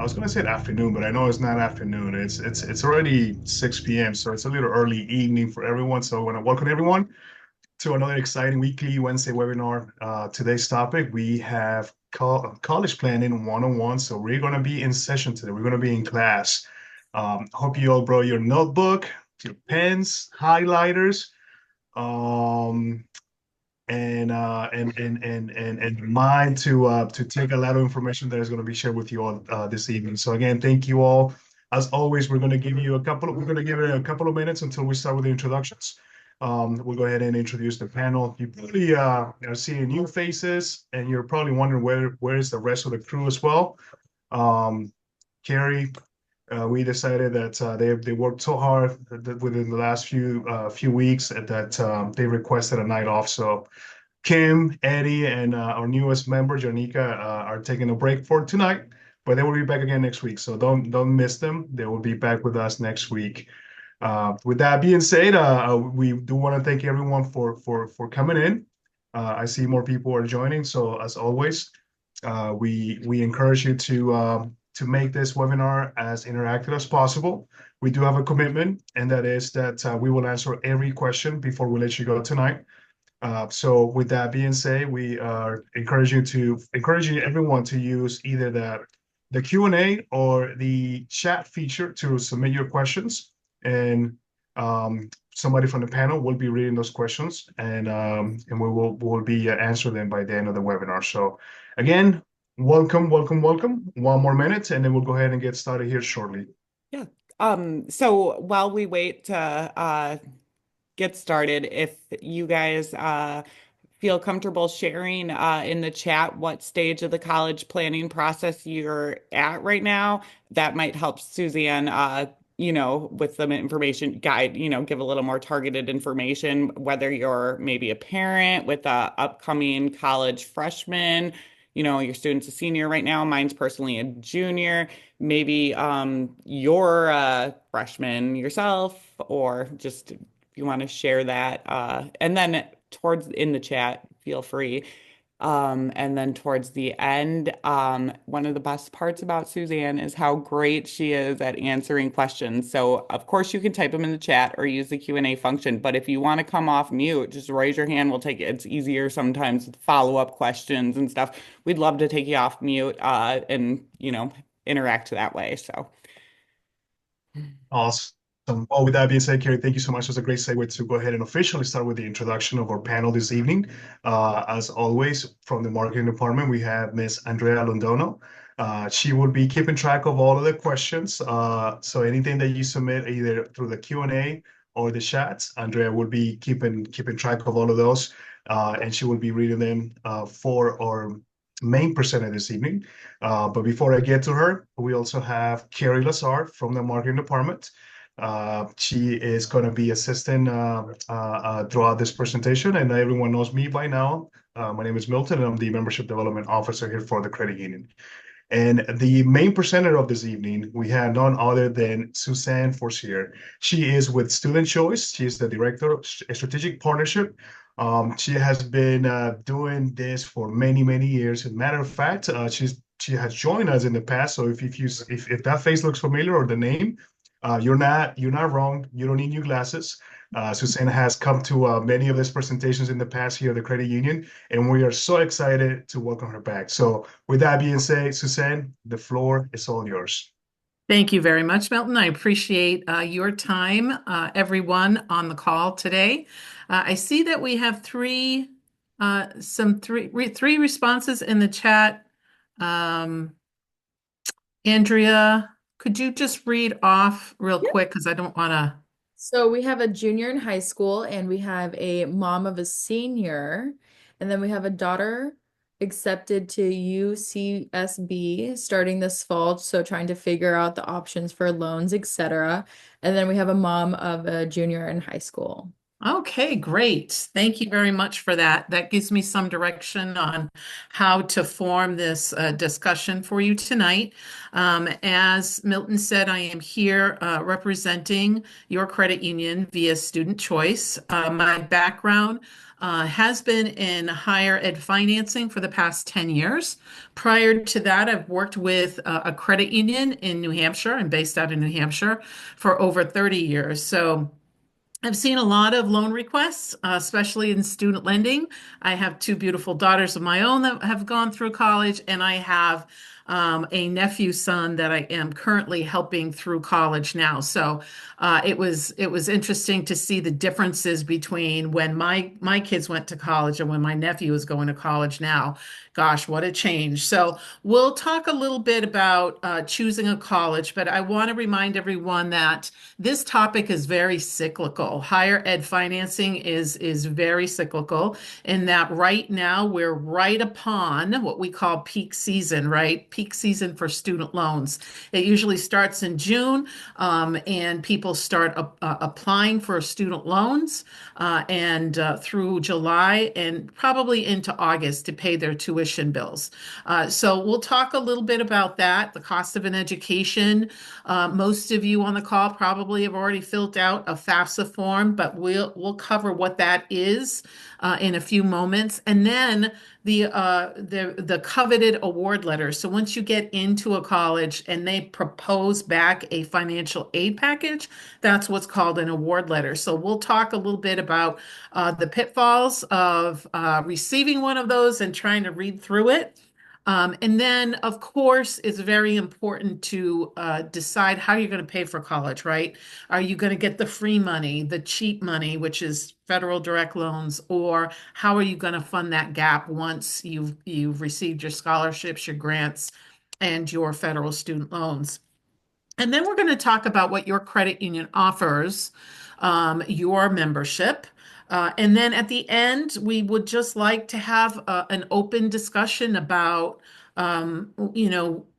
I was gonna say afternoon, but I know it's not afternoon. It's already 6 p.m., so it's a little early evening for everyone. So I want to welcome everyone to another exciting weekly Wednesday webinar. Today's topic, we have college planning 101. So we're going to be in session today. We're going to be in class. Hope you all brought your notebook, your pens, highlighters, um, and mind to take a lot of information that is going to be shared with you all this evening. So again, thank you all. As always, we're going to give it a couple of minutes until we start with the introductions. We'll go ahead and introduce the panel. You probably are seeing new faces, and you're probably wondering where is the rest of the crew as well. Um, Carrie, we decided that they worked so hard within the last few weeks that they requested a night off. So Kim, Eddie, and our newest member, Janika, are taking a break for tonight, but they will be back again next week. So don't miss them. They will be back with us next week. With that being said, we do want to thank everyone for coming in. I see more people are joining, so as always, we encourage you to make this webinar as interactive as possible. We do have a commitment, and that is that we will answer every question before we let you go tonight. So with that being said, we are encouraging everyone to use either the Q&A or the chat feature to submit your questions, and somebody from the panel will be reading those questions, and we'll be answering them by the end of the webinar. So again, welcome, welcome, welcome. One more minute, and then we'll go ahead and get started here shortly. Yeah. So while we wait to get started, if you guys feel comfortable sharing in the chat what stage of the college planning process you're at right now, that might help Suzanne, with some information guide, give a little more targeted information, whether you're maybe a parent with a upcoming college freshman, your student's a senior right now, mine's personally a junior. Maybe you're a freshman yourself, or just if you want to share that. And then towards in the chat, feel free. And then towards the end, one of the best parts about Suzanne is how great she is at answering questions. So of course you can type them in the chat or use the Q&A function. But if you want to come off mute, just raise your hand. We'll take it. It's easier sometimes with follow-up questions and stuff. We'd love to take you off mute and interact that way. So Awesome. Well, with that being said, Kerry, thank you so much. It was a great segue to go ahead and officially start with the introduction of our panel this evening. As always, from the marketing department, we have Miss Andrea Londono. She will be keeping track of all of the questions. So anything that you submit either through the Q&A or the chats, Andrea will be keeping track of all of those, and she will be reading them for our main presenter this evening. But before I get to her, we also have Carrie Lazar from the marketing department. She is going to be assisting throughout this presentation, and everyone knows me by now. My name is Milton, and I'm the Membership Development Officer here for the credit union. And the main presenter of this evening, we have none other than Suzanne Forcier. She is with Student Choice. She is the Director of Strategic Partnership. She has been doing this for many, many years. As a matter of fact, she has joined us in the past. So if that face looks familiar or the name, you're not wrong. You don't need new glasses. Susanna has come to many of these presentations in the past here at the credit union, and we are so excited to welcome her back. So with that being said, Suzanne, the floor is all yours. Thank you very much, Milton. I appreciate your time, everyone on the call today. I see that we have three responses in the chat. Andrea, could you just read off real quick because I don't want to. So we have a junior in high school, and we have a mom of a senior, and then we have a daughter accepted to UCSB starting this fall, so trying to figure out the options for loans, etc. And then we have a mom of a junior in high school. Okay, great. Thank you very much for that. That gives me some direction on how to form this discussion for you tonight. As Milton said, I am here representing your credit union via Student Choice. My background has been in higher ed financing for the past 10 years. Prior to that, I've worked with a credit union in New Hampshire. I'm based out in New Hampshire for over 30 years. So I've seen a lot of loan requests, especially in student lending. I have two beautiful daughters of my own that have gone through college, and I have a nephew son that I am currently helping through college now. So it was interesting to see the differences between when my kids went to college and when my nephew is going to college now. Gosh, what a change. So we'll talk a little bit about choosing a college, but I want to remind everyone that this topic is very cyclical. Higher ed financing is very cyclical in that right now we're right upon what we call peak season, right? Peak season for student loans. It usually starts in June, and people start applying for student loans and through July and probably into August to pay their tuition bills. So we'll talk a little bit about that, the cost of an education. Most of you on the call probably have already filled out a FAFSA form, but we'll cover what that is in a few moments. And then the coveted award letters. So once you get into a college and they propose back a financial aid package, that's what's called an award letter. So we'll talk a little bit about the pitfalls of receiving one of those and trying to read through it. And then, of course, it's very important to decide how you're going to pay for college, right? Are you going to get the free money, the cheap money, which is federal direct loans, or how are you going to fund that gap once you've received your scholarships, your grants, and your federal student loans? And then we're going to talk about what your credit union offers, your membership. And then at the end, we would just like to have an open discussion about,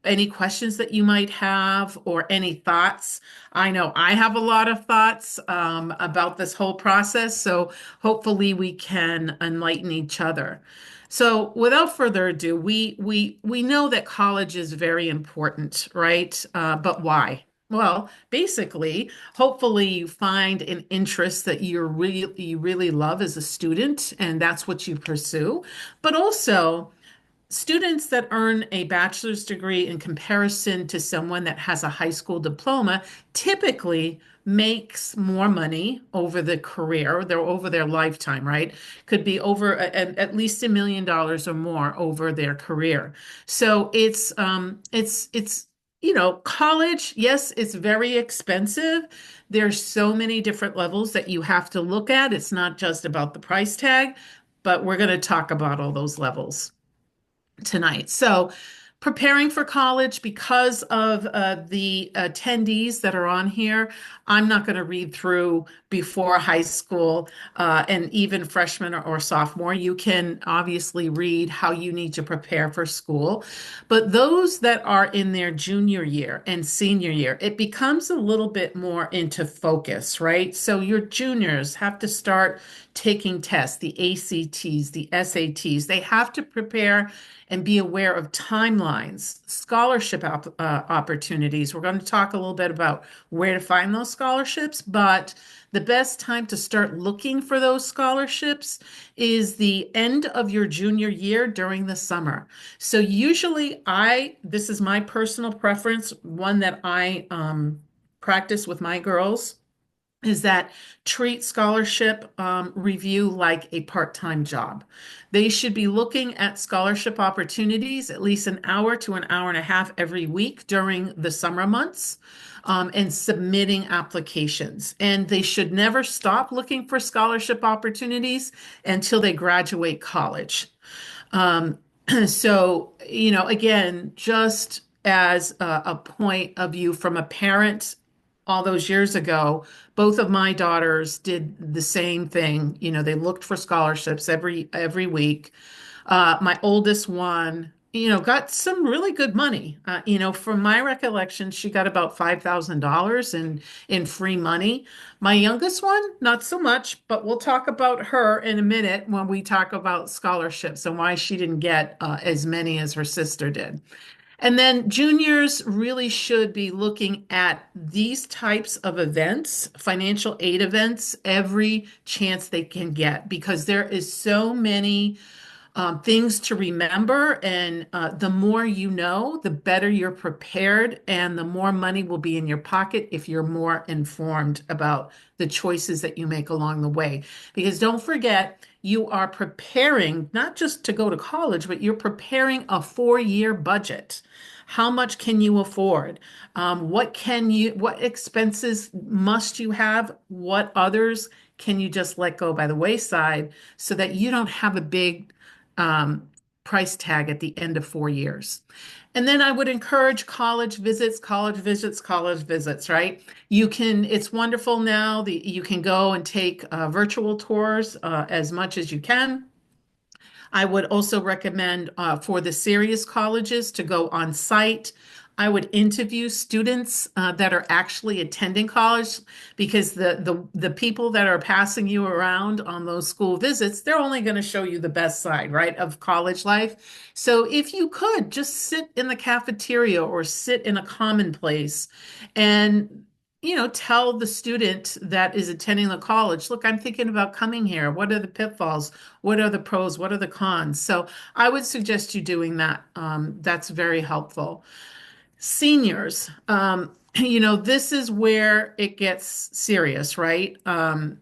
any questions that you might have or any thoughts. I know I have a lot of thoughts about this whole process, so hopefully we can enlighten each other. So without further ado, we know that college is very important, right? But why? Well, basically, hopefully you find an interest that you really love as a student, and that's what you pursue. But also, students that earn a bachelor's degree in comparison to someone that has a high school diploma typically makes more money over the career, over their lifetime, right? Could be over at least $1 million or more over their career. So college, yes, it's very expensive. There's so many different levels that you have to look at. It's not just about the price tag, but we're going to talk about all those levels tonight. So, preparing for college because of the attendees that are on here, I'm not going to read through before high school and even freshman or sophomore. You can obviously read how you need to prepare for school. But those that are in their junior year and senior year, it becomes a little bit more into focus, right? So your juniors have to start taking tests, the ACTs, the SATs. They have to prepare and be aware of timelines, scholarship opportunities. We're going to talk a little bit about where to find those scholarships, but the best time to start looking for those scholarships is the end of your junior year during the summer. So usually this is my personal preference, one that I practice with my girls, is that treat scholarship review like a part-time job. They should be looking at scholarship opportunities at least an hour to an hour and a half every week during the summer months and submitting applications. And they should never stop looking for scholarship opportunities until they graduate college. So, again, just as a point of view from a parent all those years ago, both of my daughters did the same thing. They looked for scholarships every week. My oldest one got some really good money. From my recollection, she got about $5,000 in free money. My youngest one, not so much, but we'll talk about her in a minute when we talk about scholarships and why she didn't get as many as her sister did. And then juniors really should be looking at these types of events, financial aid events, every chance they can get, because there is so many things to remember. And the more you know, the better you're prepared, and the more money will be in your pocket if you're more informed about the choices that you make along the way. Because don't forget, you are preparing not just to go to college, but you're preparing a 4-year budget. How much can you afford? What expenses must you have? What others can you just let go by the wayside so that you don't have a big um, price tag at the end of 4 years? And then I would encourage college visits, college visits, college visits, right? It's wonderful now that you can go and take virtual tours as much as you can. I would also recommend for the serious colleges to go on site. I would interview students that are actually attending college, because the people that are passing you around on those school visits, they're only going to show you the best side, right, of college life. So if you could just sit in the cafeteria or sit in a common place and tell the student that is attending the college, look, I'm thinking about coming here. What are the pitfalls? What are the pros? What are the cons? So I would suggest you doing that. That's very helpful. Seniors, this is where it gets serious, right? I'm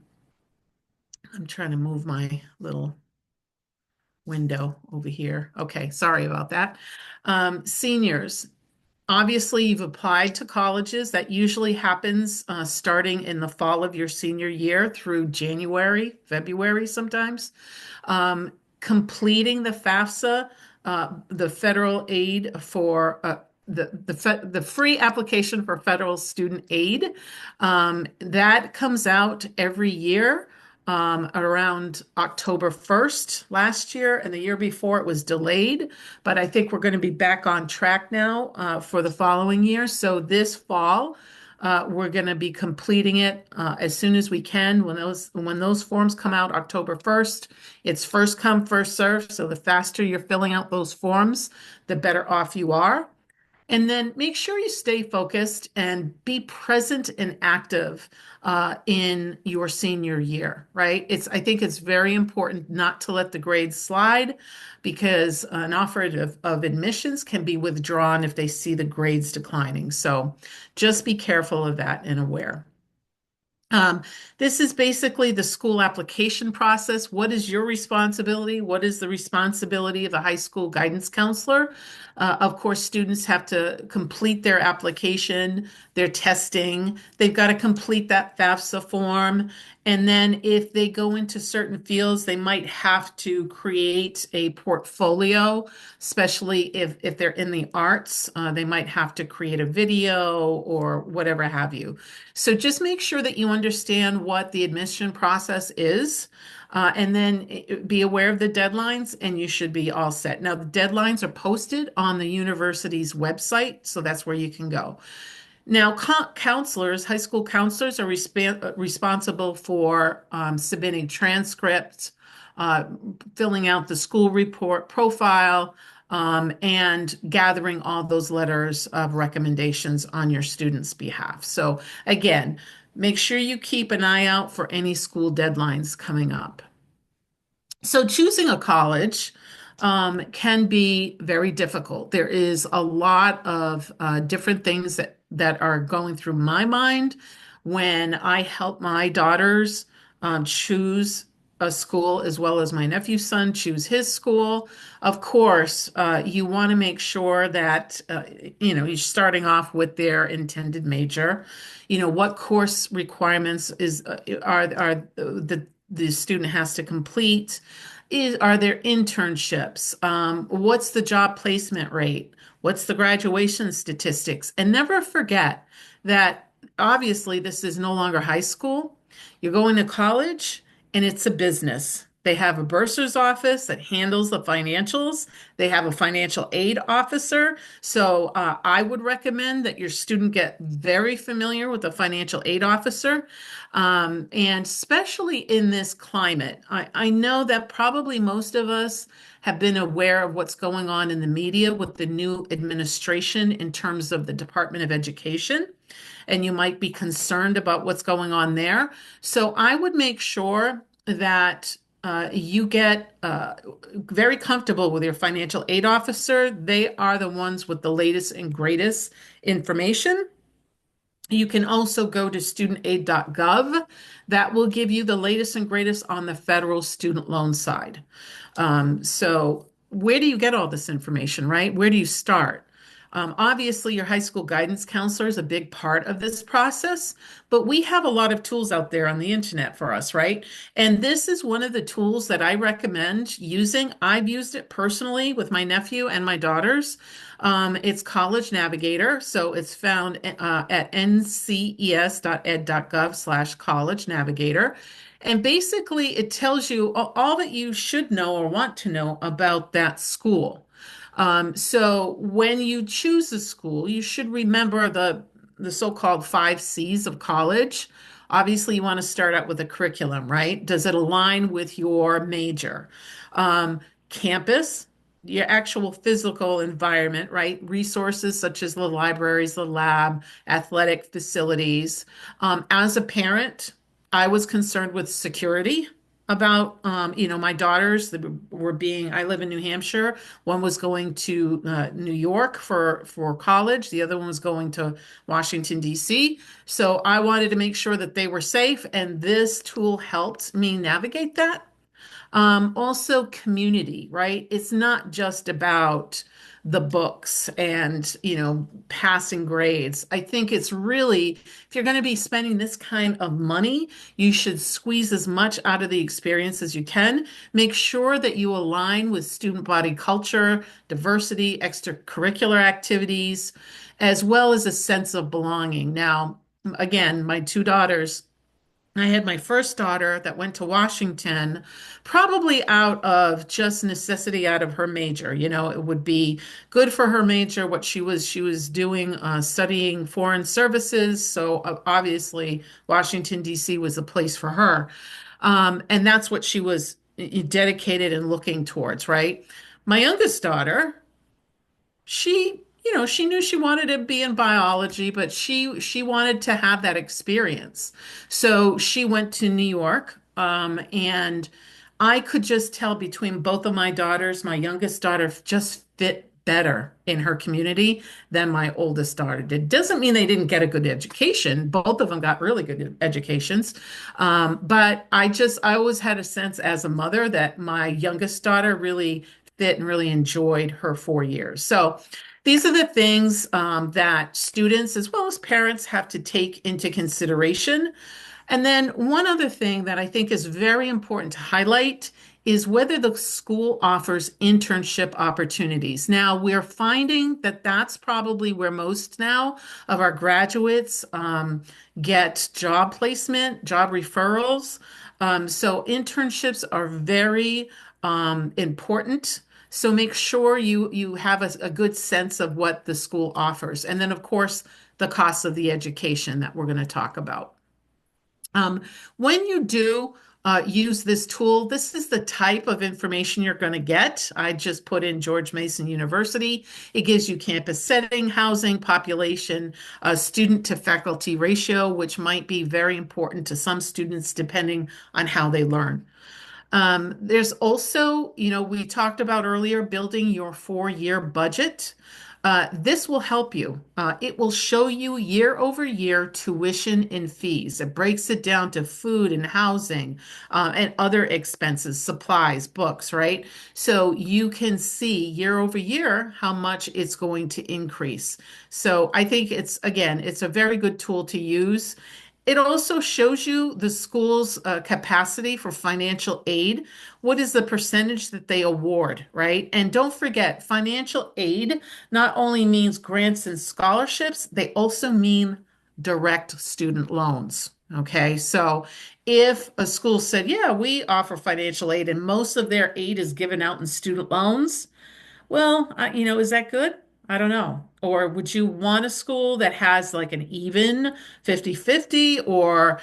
trying to move my little window over here. Okay, sorry about that. Seniors, obviously, you've applied to colleges. That usually happens starting in the fall of your senior year through January, February sometimes. Completing the FAFSA, the federal aid for the free application for federal student aid, that comes out every year around October 1st last year, and the year before it was delayed. But I think we're going to be back on track now for the following year. So this fall, we're going to be completing it as soon as we can. When those forms come out October 1st, it's first come, first serve. So the faster you're filling out those forms, the better off you are. And then make sure you stay focused and be present and active in your senior year, right? I think it's very important not to let the grades slide, because an offer of admissions can be withdrawn if they see the grades declining. So just be careful of that and aware. This is basically the school application process. What is your responsibility? What is the responsibility of a high school guidance counselor? Of course, students have to complete their application, their testing. They've got to complete that FAFSA form. And then if they go into certain fields, they might have to create a portfolio, especially if they're in the arts. They might have to create a video or whatever have you. So just make sure that you understand what the admission process is, and then be aware of the deadlines, and you should be all set. Now, the deadlines are posted on the university's website, so that's where you can go. Now, counselors, high school counselors are responsible for submitting transcripts, filling out the school report profile, and gathering all those letters of recommendations on your students' behalf. So again, make sure you keep an eye out for any school deadlines coming up. So choosing a college can be very difficult. There is a lot of different things that are going through my mind when I help my daughters choose a school, as well as my nephew's son choose his school. Of course, you want to make sure that you're starting off with their intended major. What course requirements are the student has to complete. Are there internships? What's the job placement rate? What's the graduation statistics? And never forget that obviously this is no longer high school. You're going to college, and it's a business. They have a bursar's office that handles the financials. They have a financial aid officer. So I would recommend that your student get very familiar with the financial aid officer. And especially in this climate, I know that probably most of us have been aware of what's going on in the media with the new administration in terms of the Department of Education, and you might be concerned about what's going on there. So I would make sure that you get very comfortable with your financial aid officer. They are the ones with the latest and greatest information. You can also go to studentaid.gov. That will give you the latest and greatest on the federal student loan side. So where do you get all this information, right? Where do you start? Obviously, your high school guidance counselor is a big part of this process, but we have a lot of tools out there on the internet for us, right? And this is one of the tools that I recommend using. I've used it personally with my nephew and my daughters. It's College Navigator, so it's found at nces.ed.gov/college navigator. And basically, it tells you all that you should know or want to know about that school. So when you choose a school, you should remember the so-called 5 C's of college. Obviously, you want to start out with a curriculum, right? Does it align with your major? Campus, your actual physical environment, right? Resources such as the libraries, the lab, athletic facilities. As a parent, I was concerned with security about my daughters that were being, I live in New Hampshire. One was going to New York for college. The other one was going to Washington, D.C. So I wanted to make sure that they were safe, and this tool helped me navigate that. Also community, right? It's not just about the books and, passing grades. I think it's really, if you're going to be spending this kind of money, you should squeeze as much out of the experience as you can. Make sure that you align with student body culture, diversity, extracurricular activities, as well as a sense of belonging. Now, again, my 2 daughters, I had my first daughter that went to Washington, probably out of just necessity, out of her major. It would be good for her major, what she was doing, studying foreign services. So obviously, Washington, D.C. was a place for her. And that's what she was dedicated and looking towards, right? My youngest daughter, she knew she wanted to be in biology, but she wanted to have that experience. So she went to New York, and I could just tell between both of my daughters, my youngest daughter just fit better in her community than my oldest daughter did. Doesn't mean they didn't get a good education. Both of them got really good educations. But I always had a sense as a mother that my youngest daughter really fit and really enjoyed her 4 years. So these are the things that students as well as parents have to take into consideration. And then one other thing that I think is very important to highlight is whether the school offers internship opportunities. Now, we're finding that that's probably where most now of our graduates get job placement, job referrals. So internships are very important. So make sure you have a good sense of what the school offers. And then, of course, the cost of the education that we're going to talk about. When you do use this tool, this is the type of information you're going to get. I just put in George Mason University. It gives you campus setting, housing, population, student to faculty ratio, which might be very important to some students depending on how they learn. There's also, we talked about earlier, building your 4-year budget. This will help you. It will show you year over year tuition and fees. It breaks it down to food and housing and other expenses, supplies, books, right? So you can see year over year how much it's going to increase. So I think it's a very good tool to use. It also shows you the school's capacity for financial aid. What is the percentage that they award, right? And don't forget, financial aid not only means grants and scholarships, they also mean direct student loans. Okay, so if a school said, yeah, we offer financial aid and most of their aid is given out in student loans, well, is that good? I don't know. Or would you want a school that has like an even 50-50? Or,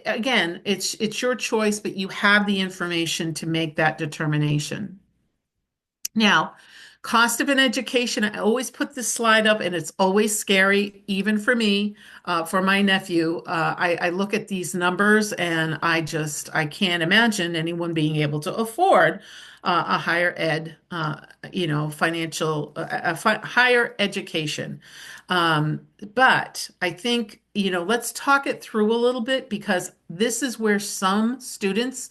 again, it's your choice, but you have the information to make that determination. Now, cost of an education, I always put this slide up and it's always scary, even for me, for my nephew. I look at these numbers and I can't imagine anyone being able to afford a higher ed, higher education. But I think, let's talk it through a little bit because this is where some students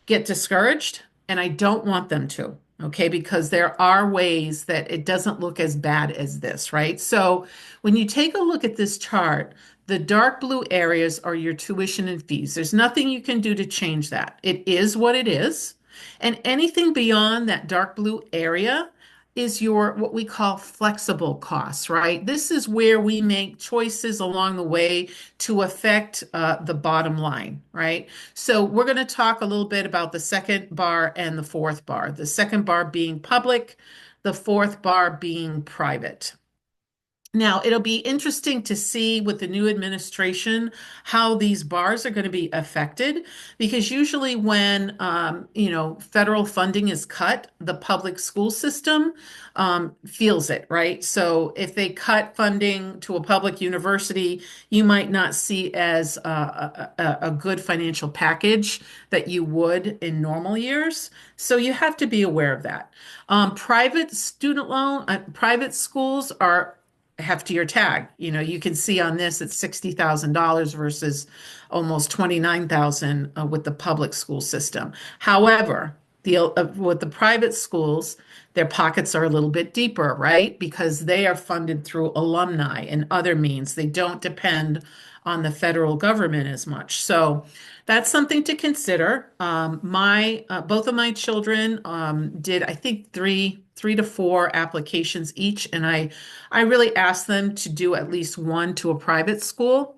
get discouraged, and I don't want them to, okay? Because there are ways that it doesn't look as bad as this, right? So when you take a look at this chart, the dark blue areas are your tuition and fees. There's nothing you can do to change that. It is what it is. And anything beyond that dark blue area is your what we call flexible costs, right? This is where we make choices along the way to affect the bottom line, right? So we're going to talk a little bit about the second bar and the fourth bar. The second bar being public, the fourth bar being private. Now, it'll be interesting to see with the new administration how these bars are going to be affected, because usually when federal funding is cut, the public school system feels it, right? So if they cut funding to a public university, you might not see as a good financial package that you would in normal years. So you have to be aware of that. Private schools are heftier tag. You can see on this it's $60,000 versus almost 29,000 with the public school system. However, with the private schools, their pockets are a little bit deeper, right? Because they are funded through alumni and other means. They don't depend on the federal government as much. So that's something to consider. Both of my children did, I think, three to four applications each, and I really asked them to do at least one to a private school,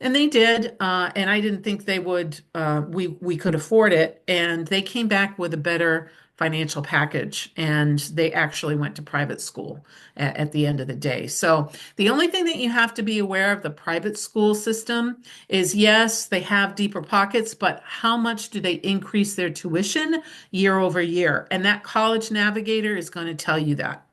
and they did. And I didn't think they would. We could afford it, and they came back with a better financial package, and they actually went to private school at the end of the day. So the only thing that you have to be aware of the private school system is, yes, they have deeper pockets, but how much do they increase their tuition year over year? And that College Navigator is going to tell you that.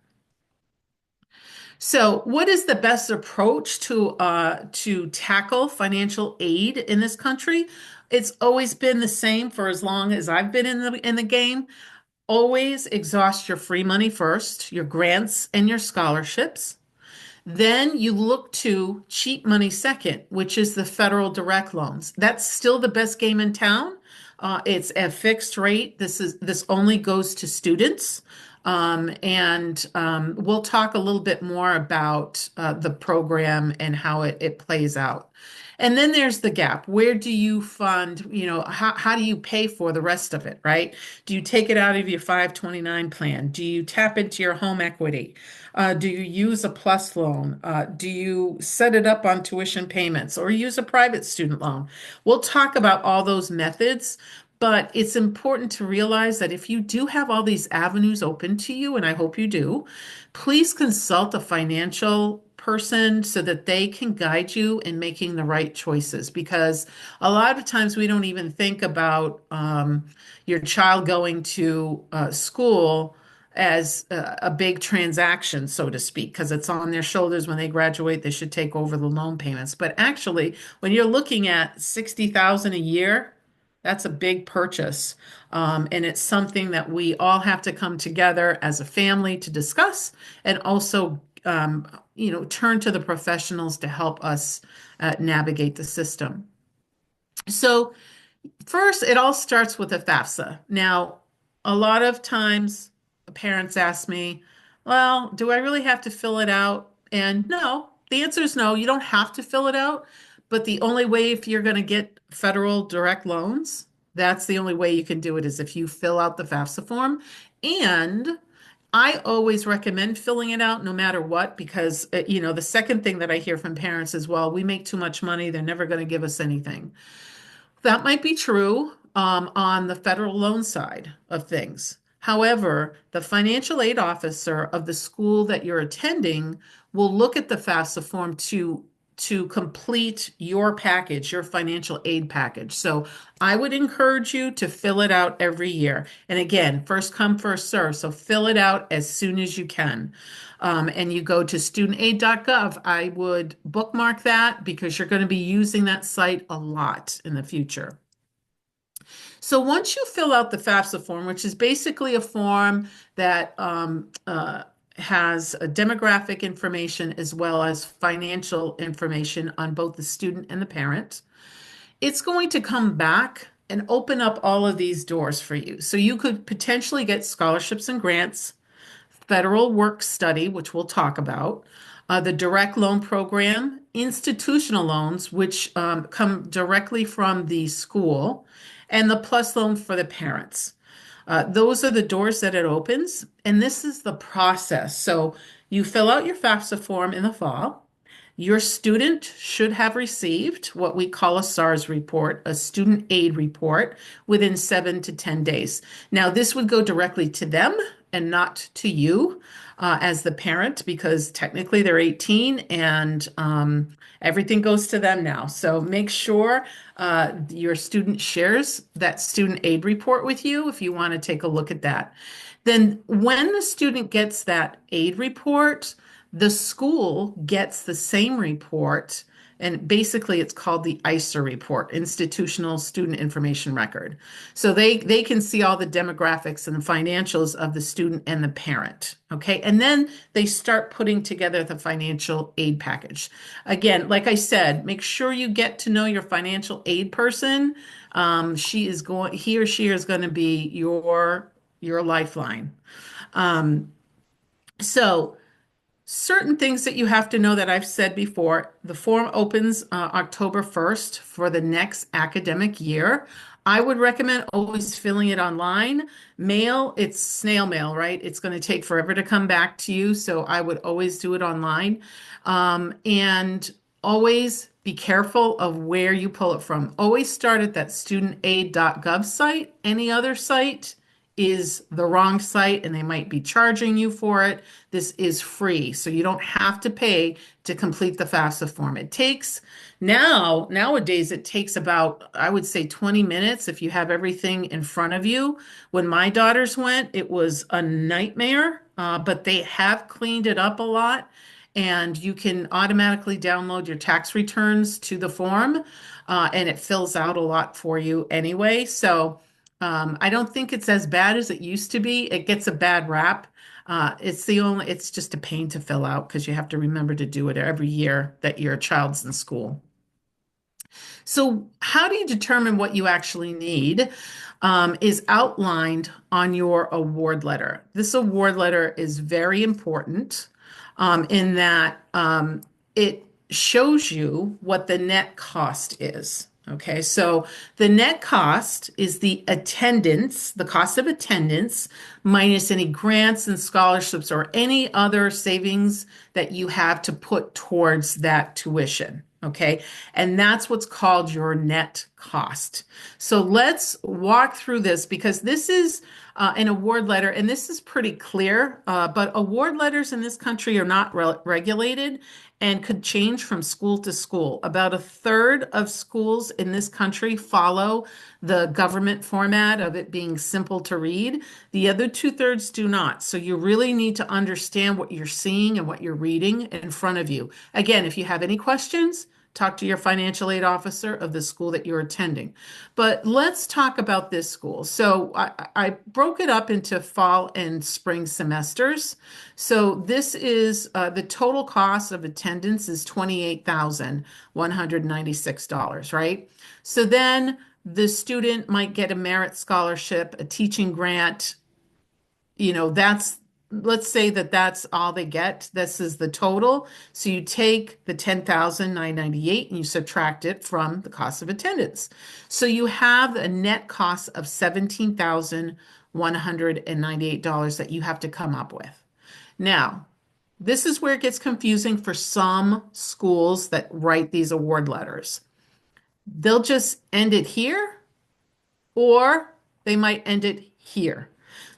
So, what is the best approach to tackle financial aid in this country? It's always been the same for as long as I've been in the game. Always exhaust your free money first, your grants and your scholarships. Then you look to cheap money second, which is the federal direct loans. That's still the best game in town. It's a fixed rate. This only goes to students. And we'll talk a little bit more about the program and how it plays out. And then there's the gap. Where do you fund, how do you pay for the rest of it, right? Do you take it out of your 529 plan? Do you tap into your home equity? Do you use a PLUS loan? Do you set it up on tuition payments or use a private student loan? We'll talk about all those methods, but it's important to realize that if you do have all these avenues open to you, and I hope you do, please consult a financial person so that they can guide you in making the right choices. Because a lot of times we don't even think about your child going to school as a big transaction, so to speak, because it's on their shoulders when they graduate, they should take over the loan payments. But actually, when you're looking at 60,000 a year, that's a big purchase. And it's something that we all have to come together as a family to discuss and also, turn to the professionals to help us navigate the system. So first, it all starts with a FAFSA. Now, a lot of times parents ask me, well, do I really have to fill it out? And no, the answer is no, you don't have to fill it out. But the only way if you're going to get federal direct loans, that's the only way you can do it is if you fill out the FAFSA form. And I always recommend filling it out no matter what, because, the second thing that I hear from parents is, well, we make too much money. They're never going to give us anything. That might be true on the federal loan side of things. However, the financial aid officer of the school that you're attending will look at the FAFSA form to complete your package, your financial aid package. So I would encourage you to fill it out every year. And again, first come, first serve. So fill it out as soon as you can. And you go to studentaid.gov. I would bookmark that because you're going to be using that site a lot in the future. So once you fill out the FAFSA form, which is basically a form that has demographic information as well as financial information on both the student and the parent, it's going to come back and open up all of these doors for you. So you could potentially get scholarships and grants, federal work study, which we'll talk about, the direct loan program, institutional loans, which come directly from the school, and the plus loan for the parents. Those are the doors that it opens, and this is the process. So you fill out your FAFSA form in the fall. Your student should have received what we call a SARS report, a student aid report, within 7 to 10 days. Now, this would go directly to them and not to you as the parent, because technically they're 18 and everything goes to them now. So make sure your student shares that student aid report with you if you want to take a look at that. Then when the student gets that aid report, the school gets the same report, and basically it's called the ISER report, Institutional Student Information Record. So they can see all the demographics and the financials of the student and the parent, okay? And then they start putting together the financial aid package. Again, like I said, make sure you get to know your financial aid person. He or she is going to be your lifeline. So certain things that you have to know that I've said before. The form opens October 1st for the next academic year. I would recommend always filling it online. Mail, it's snail mail, right? It's going to take forever to come back to you. So I would always do it online. And always be careful of where you pull it from. Always start at that studentaid.gov site. Any other site is the wrong site and they might be charging you for it. This is free, so you don't have to pay to complete the FAFSA form. It takes nowadays it takes about, I would say, 20 minutes if you have everything in front of you. When my daughters went, it was a nightmare, but they have cleaned it up a lot. And you can automatically download your tax returns to the form, and it fills out a lot for you anyway. So I don't think it's as bad as it used to be. It gets a bad rap. It's just a pain to fill out because you have to remember to do it every year that your child's in school. So how do you determine what you actually need is outlined on your award letter. This award letter is very important in that it shows you what the net cost is. Okay, so the net cost is the attendance, the cost of attendance, minus any grants and scholarships or any other savings that you have to put towards that tuition. Okay, and that's what's called your net cost. So let's walk through this because this is an award letter, and this is pretty clear, but award letters in this country are not regulated and could change from school to school. About a third of schools in this country follow the government format of it being simple to read. The other 2/3 do not. So you really need to understand what you're seeing and what you're reading in front of you. Again, if you have any questions, talk to your financial aid officer of the school that you're attending. But let's talk about this school. So I broke it up into fall and spring semesters. So this is the total cost of attendance is $28,196, right? So then the student might get a merit scholarship, a teaching grant. You know, that's let's say that that's all they get. This is the total. So you take the 10,998 and you subtract it from the cost of attendance. So you have a net cost of $17,198 that you have to come up with. Now, this is where it gets confusing for some schools that write these award letters. They'll just end it here, or they might end it here.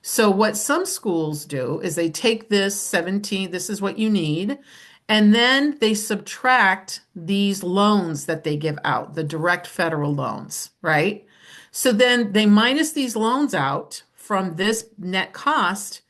So what some schools do is they take this 17, this is what you need, and then they subtract these loans that they give out, the direct federal loans, right? So then they minus these loans out from this net cost,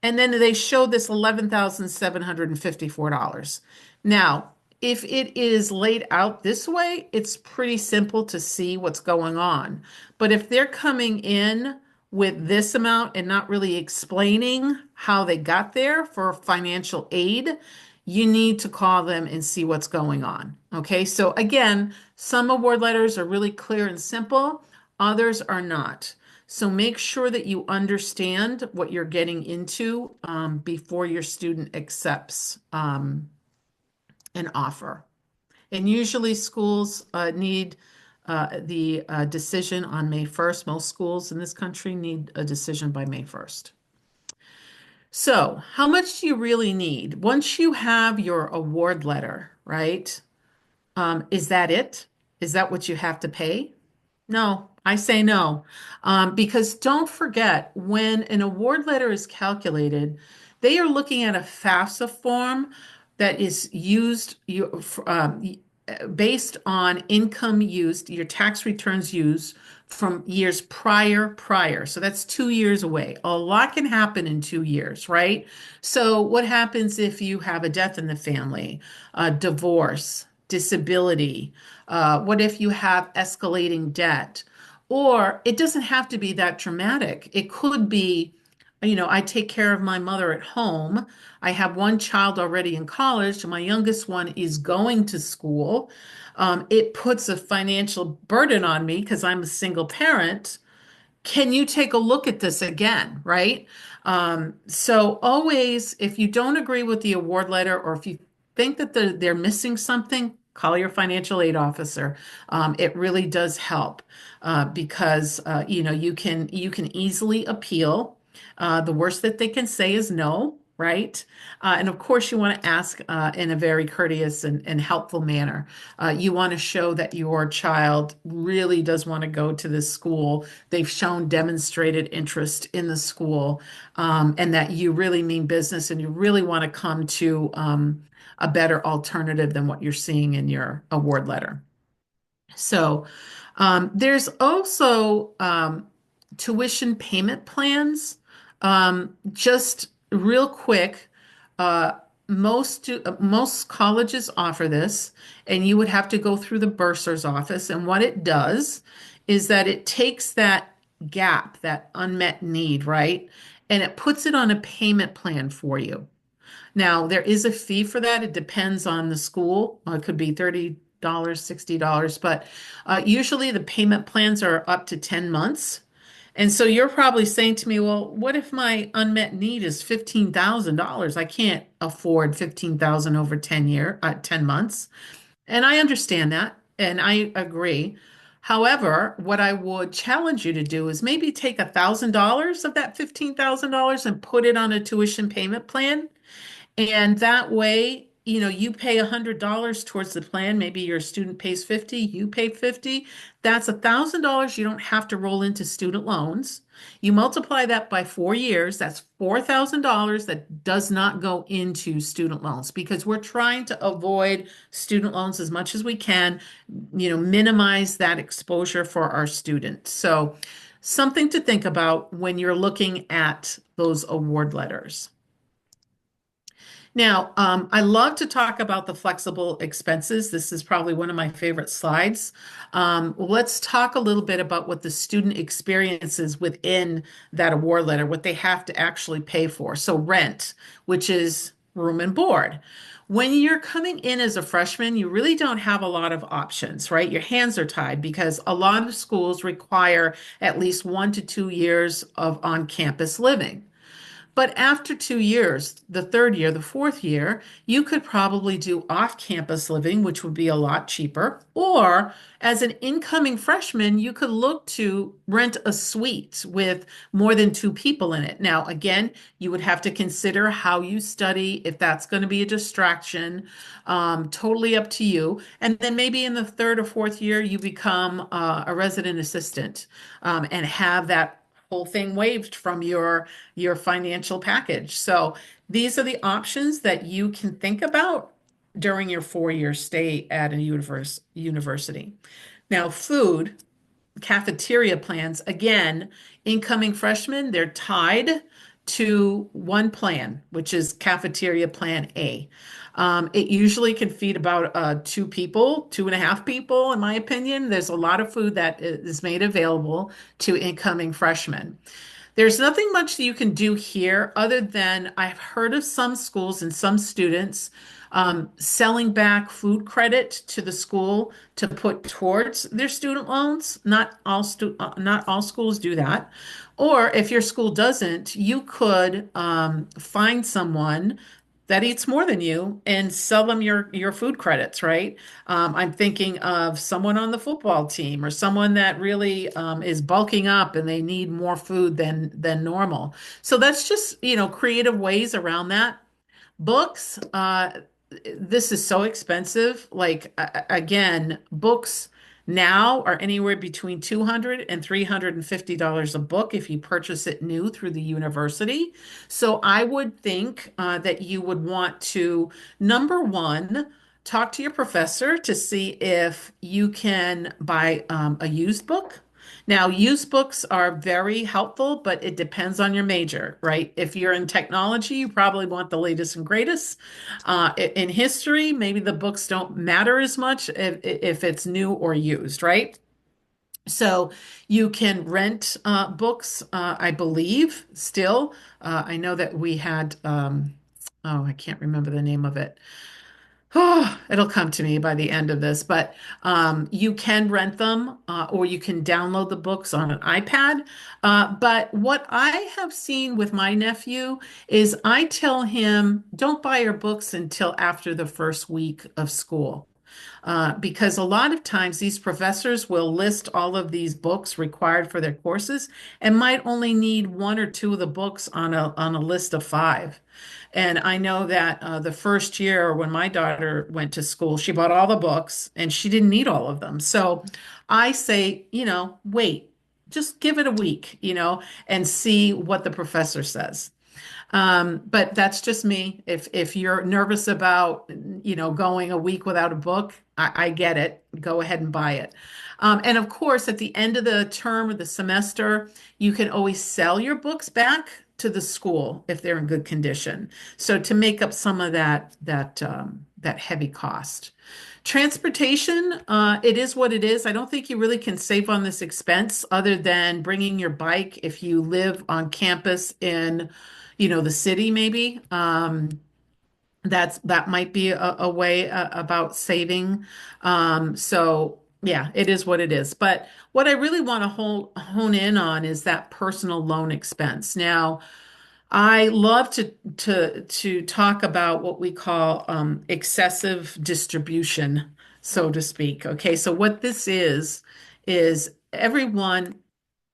and then they show this $11,754. Now, if it is laid out this way, it's pretty simple to see what's going on. But if they're coming in with this amount and not really explaining how they got there for financial aid, you need to call them and see what's going on. Okay, so again, some award letters are really clear and simple, others are not. So make sure that you understand what you're getting into before your student accepts an offer. And usually schools need the decision on May 1st. Most schools in this country need a decision by May 1st. So how much do you really need? Once you have your award letter, right? Is that it? Is that what you have to pay? No, I say no. Because don't forget, when an award letter is calculated, they are looking at a FAFSA form that is used based on income used, your tax returns used from years prior. So that's 2 years away. A lot can happen in 2 years, right? So what happens if you have a death in the family, a divorce, disability? What if you have escalating debt? Or it doesn't have to be that dramatic. It could be, I take care of my mother at home. I have one child already in college. My youngest one is going to school. It puts a financial burden on me because I'm a single parent. Can you take a look at this again, right? So always, if you don't agree with the award letter, or if you think that they're missing something, call your financial aid officer. It really does help because you can easily appeal. The worst that they can say is no, right? And of course, you want to ask in a very courteous and helpful manner. You want to show that your child really does want to go to this school. They've shown demonstrated interest in the school, and that you really mean business and you really want to come to a better alternative than what you're seeing in your award letter. So there's also tuition payment plans. Just real quick, most colleges offer this, and you would have to go through the bursar's office. And what it does is that it takes that gap, that unmet need, right? And it puts it on a payment plan for you. Now, there is a fee for that. It depends on the school. It could be $30, $60, but usually the payment plans are up to 10 months. And so you're probably saying to me, well, what if my unmet need is $15,000? I can't afford $15,000 over 10 months. And I understand that, and I agree. However, what I would challenge you to do is maybe take $1,000 of that $15,000 and put it on a tuition payment plan. And that way, you pay $100 towards the plan. Maybe your student pays $50, you pay $50. That's $1,000 you don't have to roll into student loans. You multiply that by 4 years, that's $4,000 that does not go into student loans, because we're trying to avoid student loans as much as we can, minimize that exposure for our students. So something to think about when you're looking at those award letters. Now, I love to talk about the flexible expenses. This is probably one of my favorite slides. Let's talk a little bit about what the student experiences within that award letter, what they have to actually pay for. So rent, which is room and board. When you're coming in as a freshman, you really don't have a lot of options, right? Your hands are tied because a lot of schools require at least 1 to 2 years of on-campus living. But after 2 years, the third year, the fourth year, you could probably do off-campus living, which would be a lot cheaper. Or as an incoming freshman, you could look to rent a suite with more than two people in it. Now, again, you would have to consider how you study, if that's going to be a distraction, totally up to you. And then maybe in the third or fourth year, you become a resident assistant, and have that whole thing waived from your financial package. So these are the options that you can think about during your 4-year stay at a university. Now, food, cafeteria plans, again, incoming freshmen, they're tied to one plan, which is cafeteria plan A. It usually can feed about 2 people, 2.5 people, in my opinion. There's a lot of food that is made available to incoming freshmen. There's nothing much that you can do here other than I've heard of some schools and some students selling back food credit to the school to put towards their student loans. Not all schools do that. Or if your school doesn't, you could find someone that eats more than you and sell them your food credits, right? I'm thinking of someone on the football team or someone that really is bulking up and they need more food than normal. So that's just, creative ways around that. Books, this is so expensive. Like, again, books now are anywhere between $200 and $350 a book if you purchase it new through the university. So I would think that you would want to, number one, talk to your professor to see if you can buy a used book. Now, used books are very helpful, but it depends on your major, right? If you're in technology, you probably want the latest and greatest. In history, maybe the books don't matter as much if it's new or used, right? So you can rent books, I believe, still. I know that we had, I can't remember the name of it. Oh, it'll come to me by the end of this, but you can rent them or you can download the books on an iPad. But what I have seen with my nephew is I tell him, don't buy your books until after the first week of school. Because a lot of times these professors will list all of these books required for their courses and might only need one or two of the books on a list of 5. And I know that the first year when my daughter went to school, she bought all the books and she didn't need all of them. So I say, wait, just give it a week, and see what the professor says. But that's just me. If you're nervous about, going a week without a book, I get it. Go ahead and buy it. And of course, at the end of the term or the semester, you can always sell your books back to the school if they're in good condition. So to make up some of that heavy cost. Transportation, it is what it is. I don't think you really can save on this expense other than bringing your bike if you live on campus in, the city maybe. That might be a way about saving. So yeah, it is what it is. But what I really want to hone in on is that personal loan expense. Now, I love to talk about what we call excessive distribution, so to speak. Okay, so what this is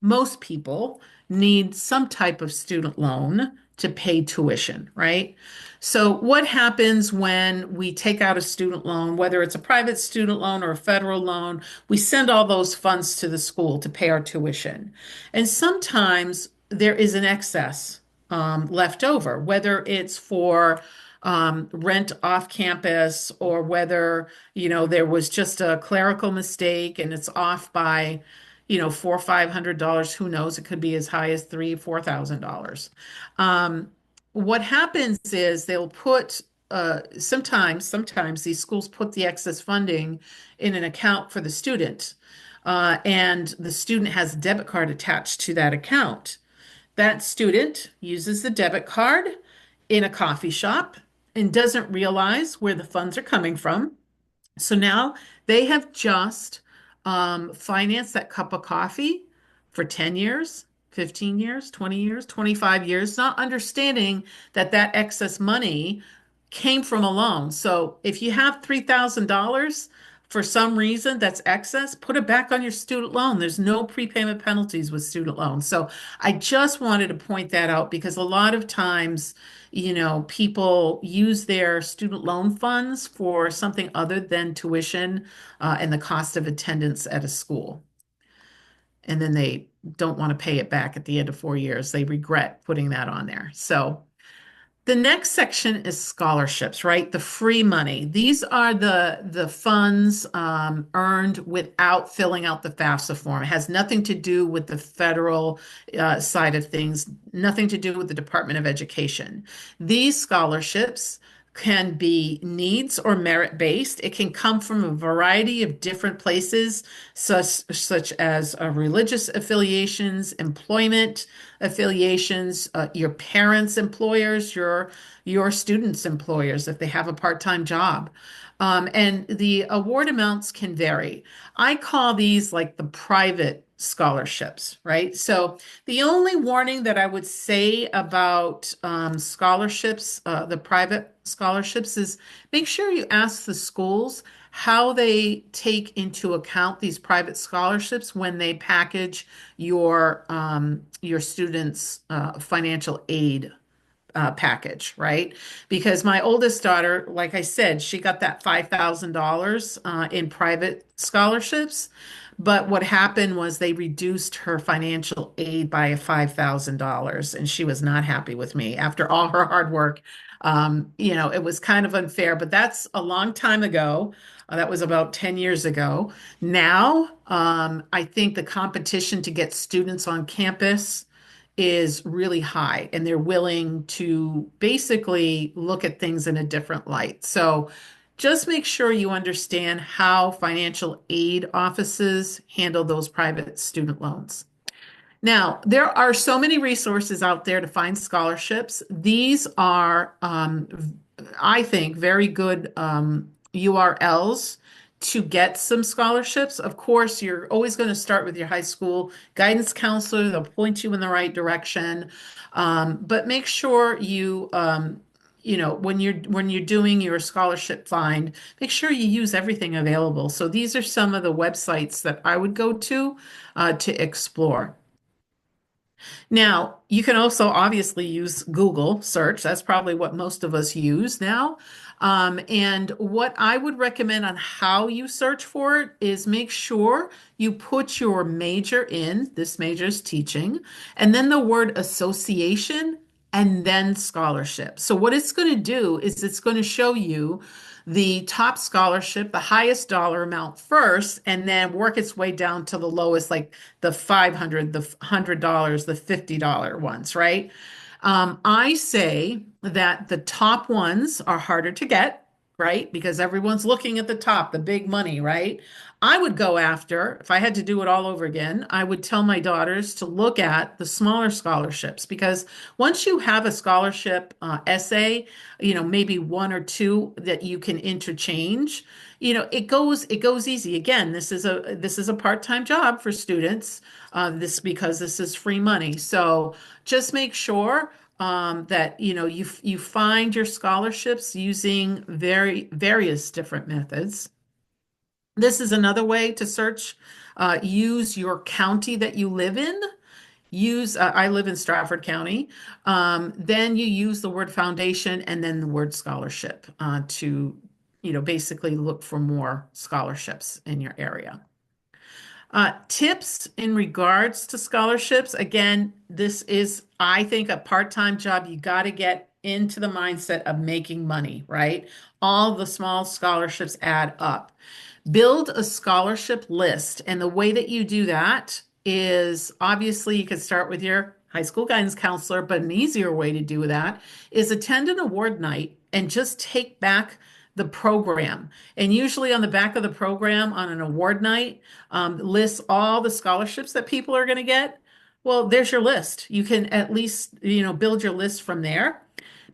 most people need some type of student loan to pay tuition, right? So what happens when we take out a student loan, whether it's a private student loan or a federal loan, we send all those funds to the school to pay our tuition. And sometimes there is an excess left over, whether it's for rent off campus or whether, there was just a clerical mistake and it's off by, $400 or $500. Who knows? It could be as high as $3,000, $4,000. What happens is they'll put sometimes these schools put the excess funding in an account for the student, and the student has a debit card attached to that account. That student uses the debit card in a coffee shop and doesn't realize where the funds are coming from. So now they have just financed that cup of coffee for 10 years, 15 years, 20 years, 25 years, not understanding that that excess money came from a loan. So if you have $3,000 for some reason that's excess, put it back on your student loan. There's no prepayment penalties with student loans. So I just wanted to point that out because a lot of times, people use their student loan funds for something other than tuition, and the cost of attendance at a school. And then they don't want to pay it back at the end of 4 years. They regret putting that on there. So the next section is scholarships, right? The free money. These are the funds earned without filling out the FAFSA form. It has nothing to do with the federal side of things, nothing to do with the Department of Education. These scholarships can be needs or merit-based. It can come from a variety of different places, such as religious affiliations, employment affiliations, your parents' employers, your students' employers, if they have a part-time job. And the award amounts can vary. I call these like the private scholarships, right? So the only warning that I would say about scholarships, the private scholarships, is make sure you ask the schools how they take into account these private scholarships when they package your students' financial aid package, right? Because my oldest daughter, like I said, she got that $5,000 in private scholarships. But what happened was they reduced her financial aid by $5,000, and she was not happy with me after all her hard work. It was kind of unfair, but that's a long time ago. That was about 10 years ago. Now, I think the competition to get students on campus is really high, and they're willing to basically look at things in a different light. So just make sure you understand how financial aid offices handle those private student loans. Now, there are so many resources out there to find scholarships. These are, I think, very good URLs to get some scholarships. Of course, you're always going to start with your high school guidance counselor. They'll point you in the right direction. But make sure you, when you're doing your scholarship find, make sure you use everything available. So these are some of the websites that I would go to explore. Now, you can also obviously use Google search. That's probably what most of us use now. And what I would recommend on how you search for it is make sure you put your major in, this major is teaching, and then the word association, and then scholarship. So what it's going to do is it's going to show you the top scholarship, the highest dollar amount first, and then work its way down to the lowest, like the $500, the $100, the $50 ones, right? I say that the top ones are harder to get, right? Because everyone's looking at the top, the big money, right? I would go after, if I had to do it all over again, I would tell my daughters to look at the smaller scholarships, because once you have a scholarship essay, maybe one or two that you can interchange, it goes easy. Again, this is a part-time job for students, because this is free money. So just make sure that you find your scholarships using various different methods. This is another way to search. Use your county that you live in. I live in Stratford County. Then you use the word foundation and then the word scholarship to basically look for more scholarships in your area. Tips in regards to scholarships. Again, this is, I think, a part-time job. You got to get into the mindset of making money, right? All the small scholarships add up. Build a scholarship list. And the way that you do that is, obviously you could start with your high school guidance counselor, but an easier way to do that is attend an award night and just take back the program. And usually on the back of the program on an award night, lists all the scholarships that people are going to get. Well, there's your list. You can at least, build your list from there.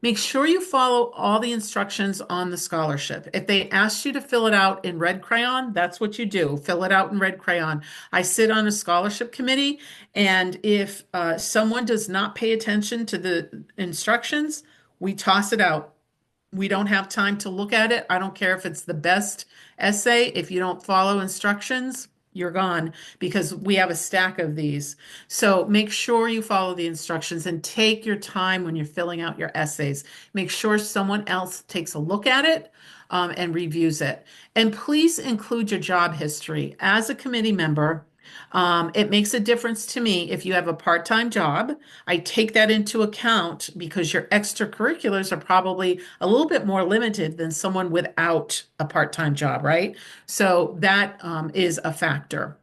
make sure you follow all the instructions on the scholarship. If they ask you to fill it out in red crayon, that's what you do. Fill it out in red crayon. I sit on a scholarship committee, and if someone does not pay attention to the instructions, we toss it out. We don't have time to look at it. I don't care if it's the best essay. If you don't follow instructions, you're gone because we have a stack of these. So make sure you follow the instructions and take your time when you're filling out your essays. Make sure someone else takes a look at it and reviews it. And please include your job history. As a committee member, it makes a difference to me if you have a part-time job. I take that into account because your extracurriculars are probably a little bit more limited than someone without a part-time job, right? So that is a factor.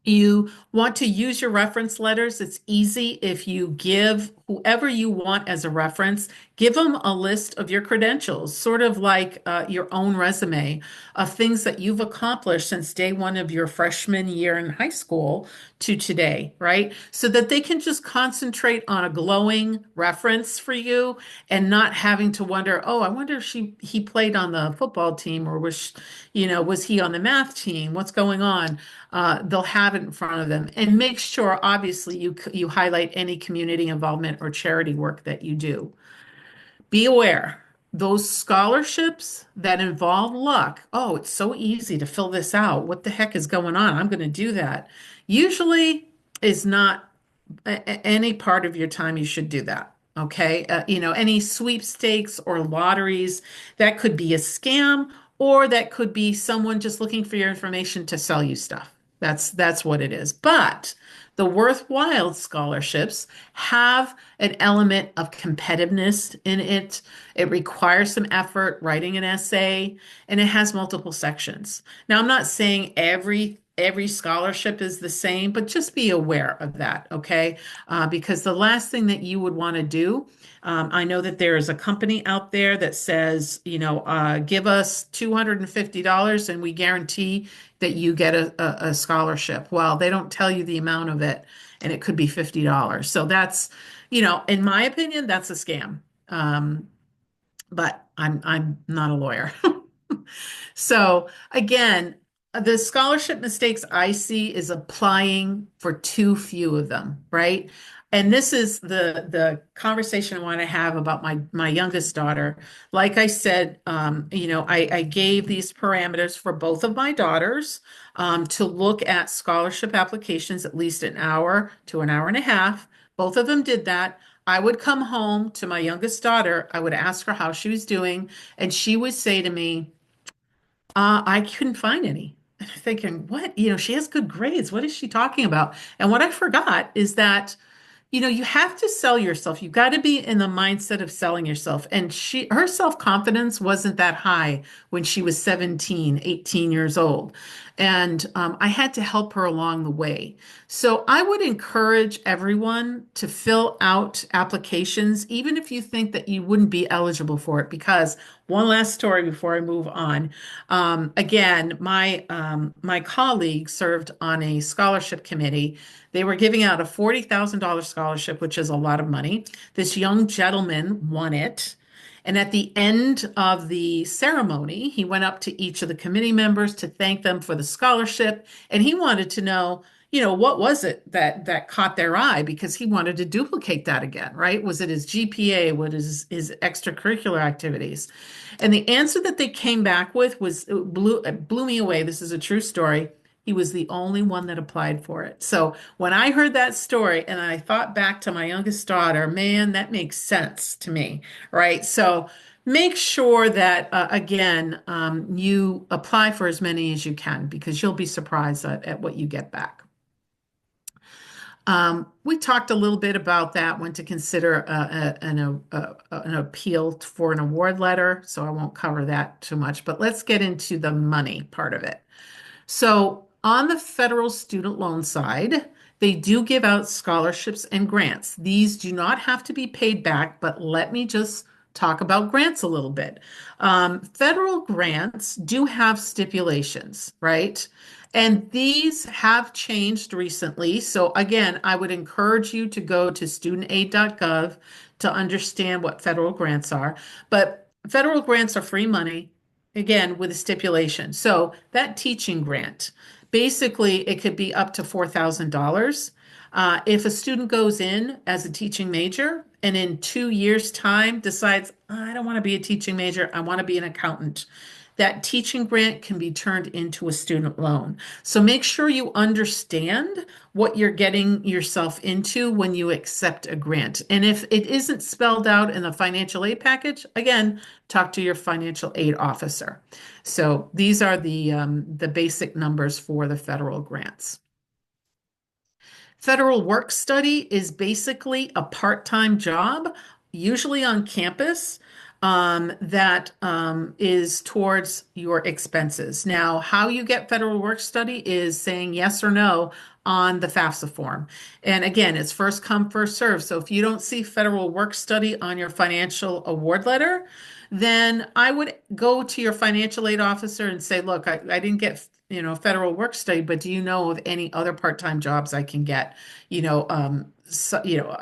You want to use your reference letters. It's easy if you give whoever you want as a reference, give them a list of your credentials, sort of like your own resume of things that you've accomplished since day one of your freshman year in high school to today, right? So that they can just concentrate on a glowing reference for you and not having to wonder, oh, I wonder if he played on the football team or was he on the math team? What's going on? They'll have it in front of them, and make sure, obviously, you highlight any community involvement or charity work that you do. Be aware, those scholarships that involve luck, oh, it's so easy to fill this out. What the heck is going on? I'm going to do that. Usually is not any part of your time you should do that. Okay. Any sweepstakes or lotteries, that could be a scam, or that could be someone just looking for your information to sell you stuff. That's what it is. But the worthwhile scholarships have an element of competitiveness in it. It requires some effort writing an essay, and it has multiple sections. Now, I'm not saying every scholarship is the same, but just be aware of that, okay? Because the last thing that you would want to do, I know that there is a company out there that says, give us $250 and we guarantee that you get a scholarship. Well, they don't tell you the amount of it, and it could be $50. So that's, in my opinion, that's a scam. But I'm not a lawyer. So again, the scholarship mistakes I see is applying for too few of them, right? And this is the conversation I want to have about my youngest daughter. Like I said, I gave these parameters for both of my daughters to look at scholarship applications at least an hour to an hour and a half. Both of them did that. I would come home to my youngest daughter. I would ask her how she was doing, and she would say to me, I couldn't find any. And I'm thinking, what? She has good grades. What is she talking about? And what I forgot is that, you have to sell yourself. You've got to be in the mindset of selling yourself. And her self-confidence wasn't that high when she was 17, 18 years old. And I had to help her along the way. So I would encourage everyone to fill out applications, even if you think that you wouldn't be eligible for it, because one last story before I move on. Again, my colleague served on a scholarship committee. They were giving out a $40,000 scholarship, which is a lot of money. This young gentleman won it. And at the end of the ceremony, he went up to each of the committee members to thank them for the scholarship. And he wanted to know, what was it that caught their eye, because he wanted to duplicate that again, right? Was it his GPA? What is his extracurricular activities? And the answer that they came back with blew me away. This is a true story. He was the only one that applied for it. So when I heard that story and I thought back to my youngest daughter, man, that makes sense to me, right? So make sure that, again, you apply for as many as you can, because you'll be surprised at what you get back. We talked a little bit about that, when to consider an appeal for an award letter, so I won't cover that too much, but let's get into the money part of it. So on the federal student loan side, they do give out scholarships and grants. These do not have to be paid back, but let me just talk about grants a little bit. Federal grants do have stipulations, right? And these have changed recently. So again, I would encourage you to go to studentaid.gov to understand what federal grants are. But federal grants are free money, again, with a stipulation. So that teaching grant, basically, it could be up to $4,000. If a student goes in as a teaching major and in 2 years' time decides, I don't want to be a teaching major, I want to be an accountant, that teaching grant can be turned into a student loan. So make sure you understand what you're getting yourself into when you accept a grant. And if it isn't spelled out in the financial aid package, again, talk to your financial aid officer. So these are the basic numbers for the federal grants. Federal work study is basically a part-time job, usually on campus, that is towards your expenses. Now, how you get federal work study is saying yes or no on the FAFSA form. And again, it's first come, first serve. So if you don't see federal work study on your financial award letter, then I would go to your financial aid officer and say, look, I didn't get federal work study, but do you know of any other part-time jobs I can get,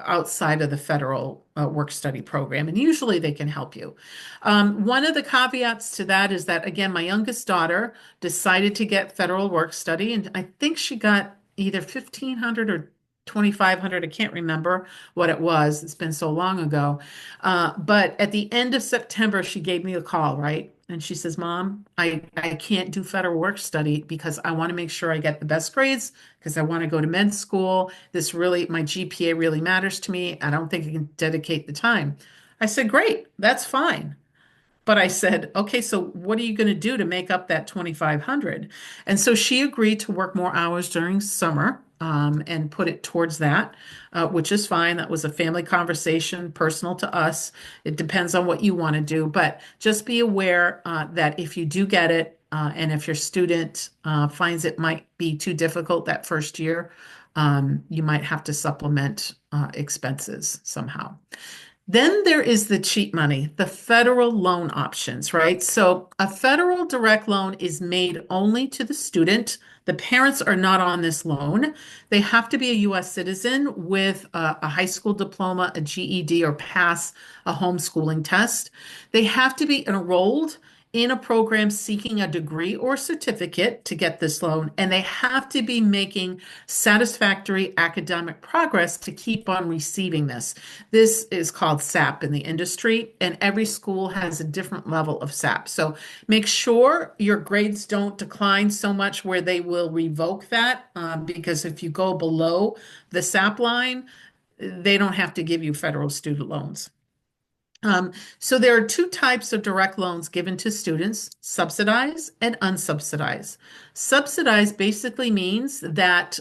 outside of the federal work study program? And usually they can help you. One of the caveats to that is that, again, my youngest daughter decided to get federal work study, and I think she got either 1,500 or 2,500. I can't remember what it was. It's been so long ago. But at the end of September, she gave me a call, right? And she says, Mom, I can't do federal work study because I want to make sure I get the best grades because I want to go to med school. My GPA really matters to me. I don't think I can dedicate the time. I said, great, that's fine. But I said, okay, so what are you going to do to make up that 2,500? And so she agreed to work more hours during summer and put it towards that, which is fine. That was a family conversation, personal to us. It depends on what you want to do, but just be aware that if you do get it, and if your student finds it might be too difficult that first year, you might have to supplement expenses somehow. Then there is the cheap money, the federal loan options, right? So a federal direct loan is made only to the student. The parents are not on this loan. They have to be a U.S. citizen with a high school diploma, a GED, or pass a homeschooling test. They have to be enrolled in a program seeking a degree or certificate to get this loan, and they have to be making satisfactory academic progress to keep on receiving this. This is called SAP in the industry, and every school has a different level of SAP. So make sure your grades don't decline so much where they will revoke that, because if you go below the SAP line, they don't have to give you federal student loans. So there are two types of direct loans given to students, subsidized and unsubsidized. Subsidized basically means that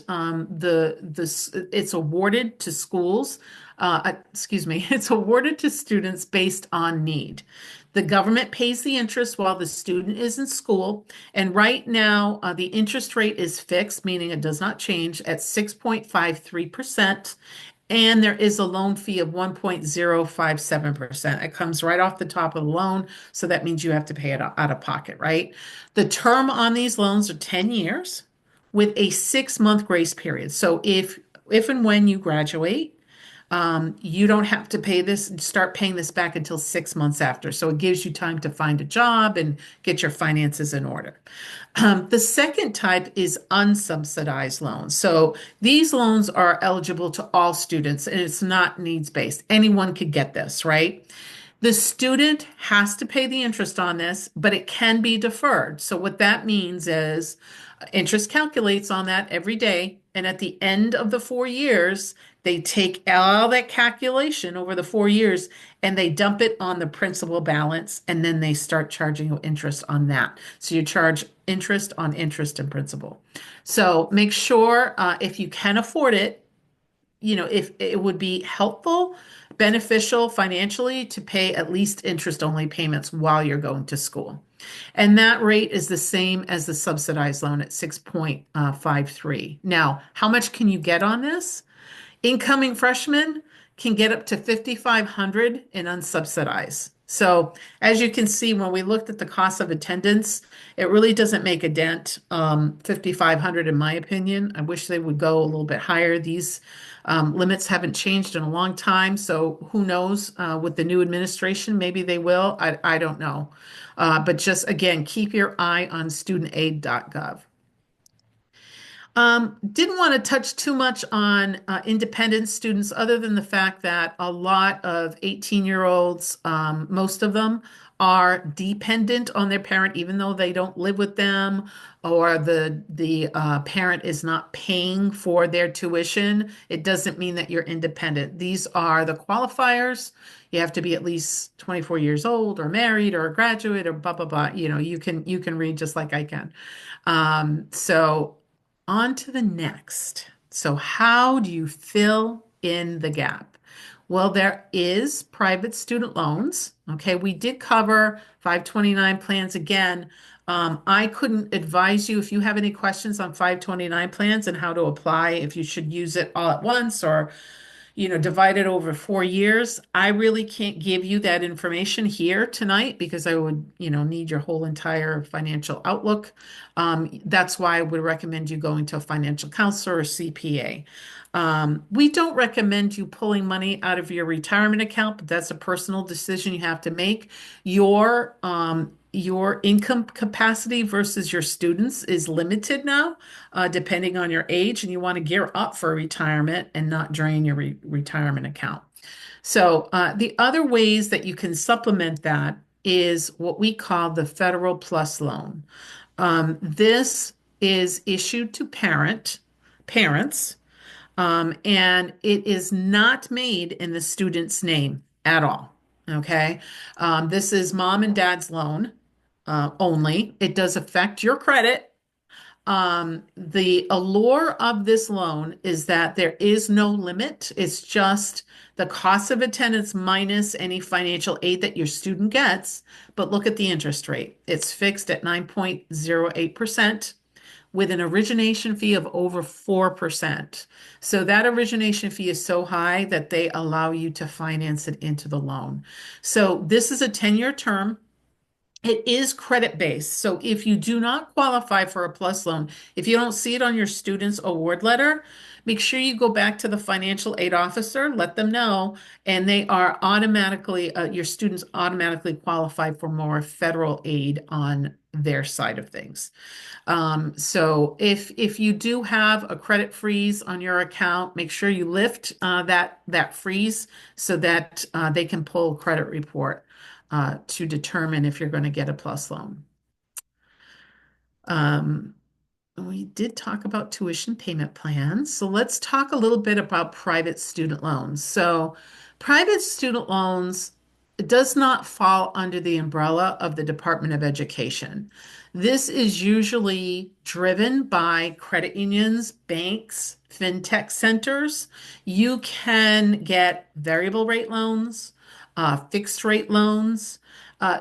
it's awarded to schools, it's awarded to students based on need. The government pays the interest while the student is in school, and right now the interest rate is fixed, meaning it does not change, at 6.53%. And there is a loan fee of 1.057%. It comes right off the top of the loan, so that means you have to pay it out of pocket, right? The term on these loans are 10 years with a 6-month grace period. So if and when you graduate, you don't have to start paying this back until 6 months after. So it gives you time to find a job and get your finances in order. The second type is unsubsidized loans. So these loans are eligible to all students, and it's not needs-based. Anyone could get this, right? The student has to pay the interest on this, but it can be deferred. So what that means is interest calculates on that every day, and at the end of the 4 years, they take all that calculation over the 4 years and they dump it on the principal balance, and then they start charging you interest on that. So you charge interest on interest and principal. So make sure if you can afford it, if it would be helpful, beneficial financially to pay at least interest-only payments while you're going to school. And that rate is the same as the subsidized loan at 6.53. Now, how much can you get on this? Incoming freshmen can get up to $5,500 in unsubsidized. So as you can see, when we looked at the cost of attendance, it really doesn't make a dent. 5,500 in my opinion. I wish they would go a little bit higher. These limits haven't changed in a long time, so who knows? With the new administration, maybe they will. I don't know. But just again, keep your eye on studentaid.gov. Didn't want to touch too much on independent students, other than the fact that a lot of 18-year-olds, most of them, are dependent on their parent, even though they don't live with them, or the parent is not paying for their tuition. It doesn't mean that you're independent. These are the qualifiers. You have to be at least 24 years old, or married, or a graduate, or blah blah blah. You can read just like I can. So on to the next. So how do you fill in the gap? Well, there is private student loans. Okay, we did cover 529 plans again. I couldn't advise you if you have any questions on 529 plans and how to apply, if you should use it all at once or divided over 4 years. I really can't give you that information here tonight because I would, need your whole entire financial outlook. That's why I would recommend you going to a financial counselor or CPA. We don't recommend you pulling money out of your retirement account, but that's a personal decision you have to make. Your income capacity versus your students is limited now, depending on your age, and you want to gear up for retirement and not drain your retirement account. So the other ways that you can supplement that is what we call the Federal Plus Loan. This is issued to parents, and it is not made in the student's name at all. Okay. This is mom and dad's loan only. It does affect your credit. The allure of this loan is that there is no limit. It's just the cost of attendance minus any financial aid that your student gets. But look at the interest rate. It's fixed at 9.08% with an origination fee of over 4%. So that origination fee is so high that they allow you to finance it into the loan. So this is a 10-year term. It is credit-based. So if you do not qualify for a plus loan, if you don't see it on your student's award letter, make sure you go back to the financial aid officer, let them know, and they are automatically, your students automatically qualify for more federal aid on their side of things. So if you do have a credit freeze on your account, make sure you lift that freeze so that they can pull a credit report to determine if you're going to get a plus loan. We did talk about tuition payment plans. So let's talk a little bit about private student loans. So private student loans does not fall under the umbrella of the Department of Education. This is usually driven by credit unions, banks, fintech centers. You can get variable rate loans, fixed rate loans.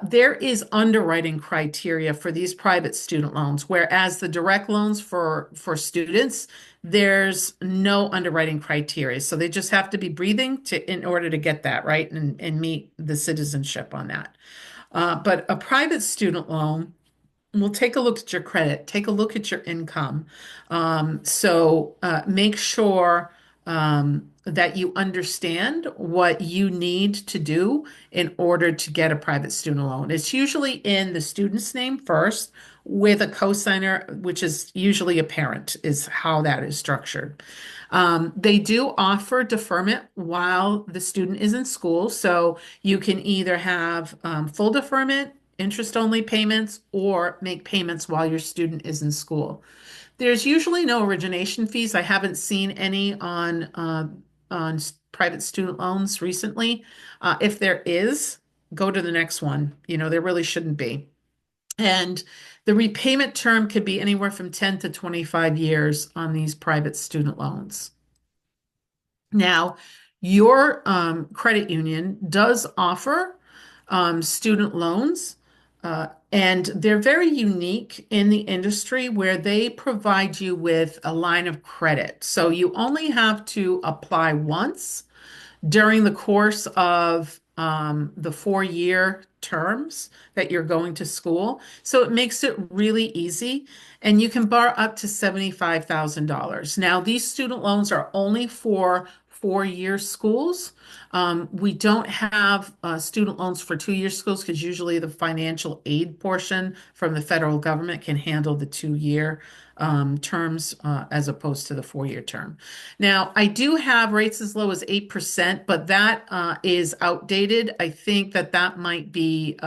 There is underwriting criteria for these private student loans, whereas the direct loans for students, there's no underwriting criteria. So they just have to be breathing in order to get that, right? And meet the citizenship on that. But a private student loan, we'll take a look at your credit, take a look at your income. So make sure that you understand what you need to do in order to get a private student loan. It's usually in the student's name first with a cosigner, which is usually a parent, is how that is structured. They do offer deferment while the student is in school. So you can either have full deferment, interest-only payments, or make payments while your student is in school. There's usually no origination fees. I haven't seen any on private student loans recently. If there is, go to the next one. There really shouldn't be. And the repayment term could be anywhere from 10 to 25 years on these private student loans. Now, your credit union does offer student loans. And they're very unique in the industry where they provide you with a line of credit. So you only have to apply once during the course of the 4-year terms that you're going to school. So it makes it really easy. And you can borrow up to $75,000. Now, these student loans are only for 4-year schools. We don't have student loans for 2-year schools because usually the financial aid portion from the federal government can handle the 2-year terms as opposed to the 4-year term. Now, I do have rates as low as 8%, but that is outdated. I think that that might be,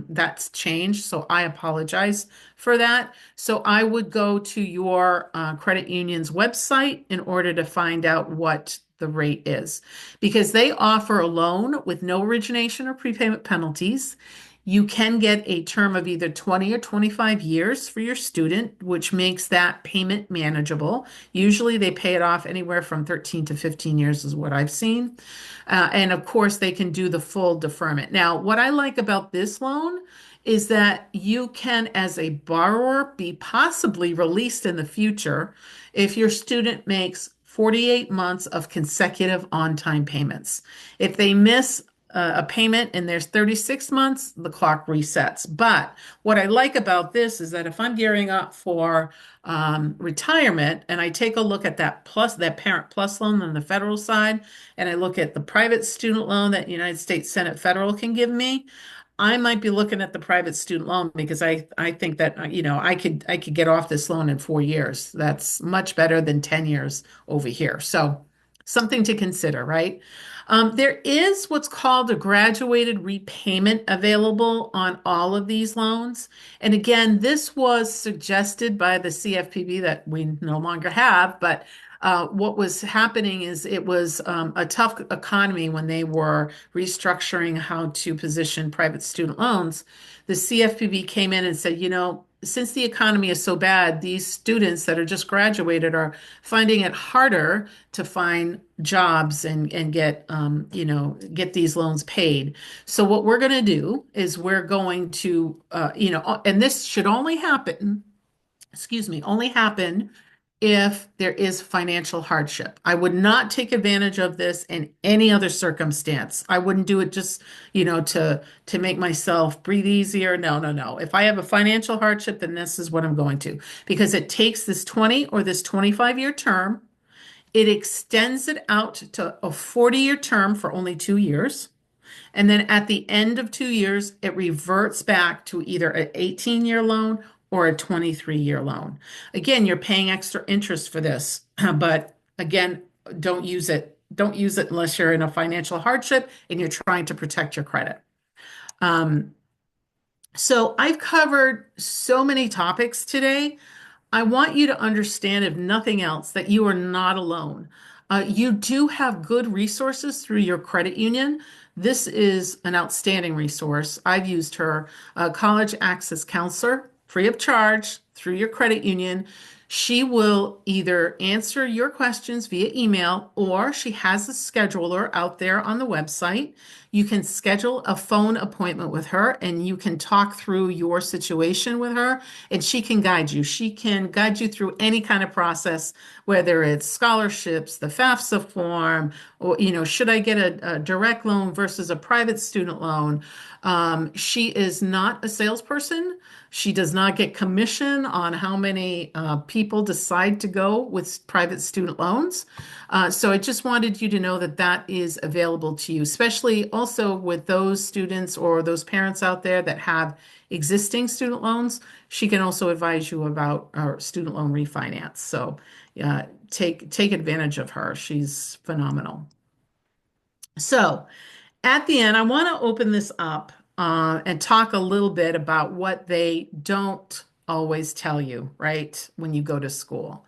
that's changed. So I apologize for that. So I would go to your credit union's website in order to find out what the rate is, because they offer a loan with no origination or prepayment penalties. You can get a term of either 20 or 25 years for your student, which makes that payment manageable. Usually they pay it off anywhere from 13 to 15 years is what I've seen. And of course, they can do the full deferment. Now, what I like about this loan is that you can, as a borrower, be possibly released in the future if your student makes 48 months of consecutive on-time payments. If they miss a payment and there's 36 months, the clock resets. But what I like about this is that if I'm gearing up for retirement and I take a look at that Parent Plus loan on the federal side, and I look at the private student loan that United States Senate Federal can give me, I might be looking at the private student loan because I think that I could get off this loan in 4 years. That's much better than 10 years over here. So something to consider, right? There is what's called a graduated repayment available on all of these loans. And again, this was suggested by the CFPB that we no longer have, but what was happening is it was a tough economy when they were restructuring how to position private student loans. The CFPB came in and said, since the economy is so bad, these students that are just graduated are finding it harder to find jobs and get get these loans paid. So what we're going to do is we're going to and this should only happen, only happen if there is financial hardship. I would not take advantage of this in any other circumstance. I wouldn't do it just, to make myself breathe easier. No, no, no. If I have a financial hardship, then this is what I'm going to, because it takes this 20 or this 25-year term, it extends it out to a 40-year term for only 2 years. And then at the end of 2 years, it reverts back to either an 18-year loan or a 23-year loan. Again, you're paying extra interest for this, but again, don't use it. Don't use it unless you're in a financial hardship and you're trying to protect your credit. So I've covered so many topics today. I want you to understand, if nothing else, that you are not alone. You do have good resources through your credit union. This is an outstanding resource. I've used her, College Access Counselor, free of charge through your credit union. She will either answer your questions via email, or she has a scheduler out there on the website. You can schedule a phone appointment with her and you can talk through your situation with her, and she can guide you. She can guide you through any kind of process, whether it's scholarships, the FAFSA form, or, should I get a direct loan versus a private student loan? She is not a salesperson. She does not get commission on how many people decide to go with private student loans. So I just wanted you to know that that is available to you, especially also with those students or those parents out there that have existing student loans. She can also advise you about our student loan refinance. So take advantage of her. She's phenomenal. So at the end, I want to open this up and talk a little bit about what they don't always tell you, right, when you go to school.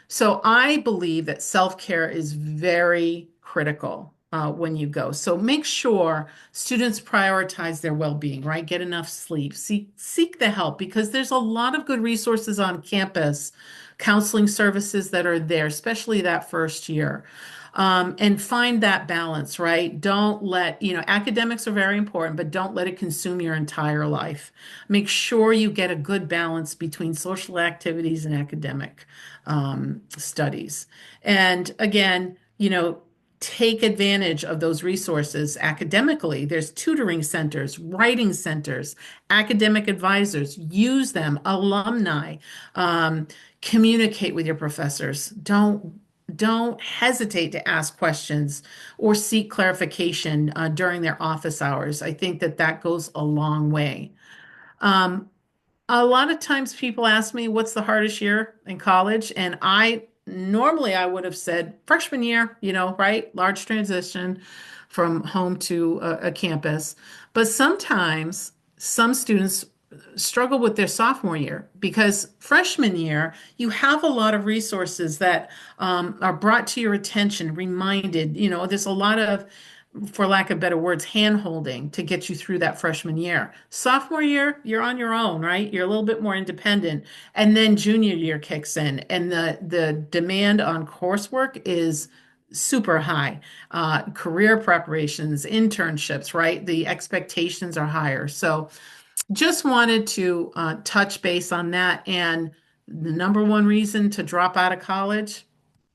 So I believe that self-care is very critical when you go. So make sure students prioritize their well-being, right? Get enough sleep, seek the help, because there's a lot of good resources on campus, counseling services that are there, especially that first year. And find that balance, right? Don't let, academics are very important, but don't let it consume your entire life. Make sure you get a good balance between social activities and academic studies. And again, take advantage of those resources academically. There's tutoring centers, writing centers, academic advisors. Use them, alumni. Um, Communicate with your professors. Don't hesitate to ask questions or seek clarification during their office hours. I think that that goes a long way. Um, a lot of times people ask me, what's the hardest year in college? And I normally I would have said freshman year, right? Large transition from home to a campus. But sometimes some students struggle with their sophomore year because freshman year, you have a lot of resources that are brought to your attention, reminded, there's a lot of, for lack of better words, hand holding to get you through that freshman year. Sophomore year, you're on your own, right? You're a little bit more independent. And then junior year kicks in, and the demand on coursework is super high. Career preparations, internships, right? The expectations are higher. So just wanted to touch base on that. And the number one reason to drop out of college,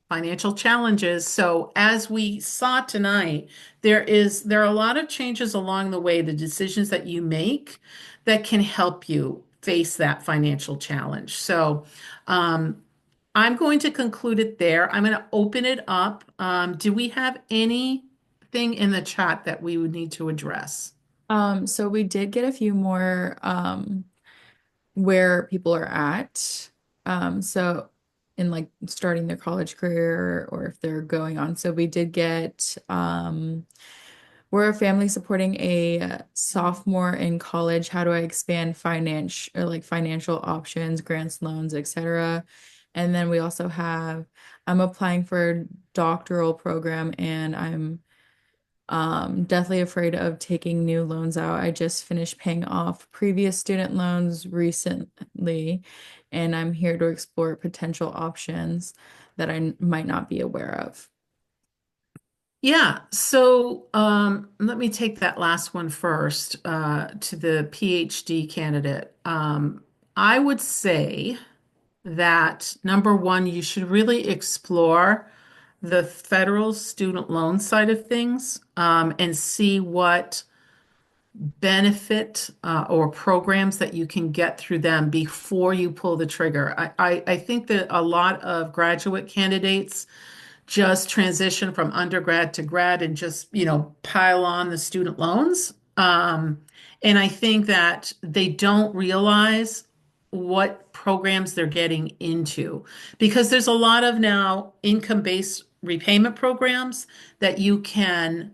financial challenges. So as we saw tonight, there are a lot of changes along the way, the decisions that you make that can help you face that financial challenge. So I'm going to conclude it there. I'm going to open it up. Do we have anything in the chat that we would need to address? So we did get a few more where people are at. So in like starting their college career or if they're going on. So we did get we're a family supporting a sophomore in college. How do I expand financial options, grants, loans, etc. And then we also have I'm applying for a doctoral program and I'm definitely afraid of taking new loans out. I just finished paying off previous student loans recently, and I'm here to explore potential options that I might not be aware of. Yeah, so let me take that last one first to the PhD candidate. I would say that number one, you should really explore the federal student loan side of things and see what benefit or programs that you can get through them before you pull the trigger. I think that a lot of graduate candidates just transition from undergrad to grad and just, pile on the student loans. And I think that they don't realize what programs they're getting into because there's a lot of now income-based repayment programs that you can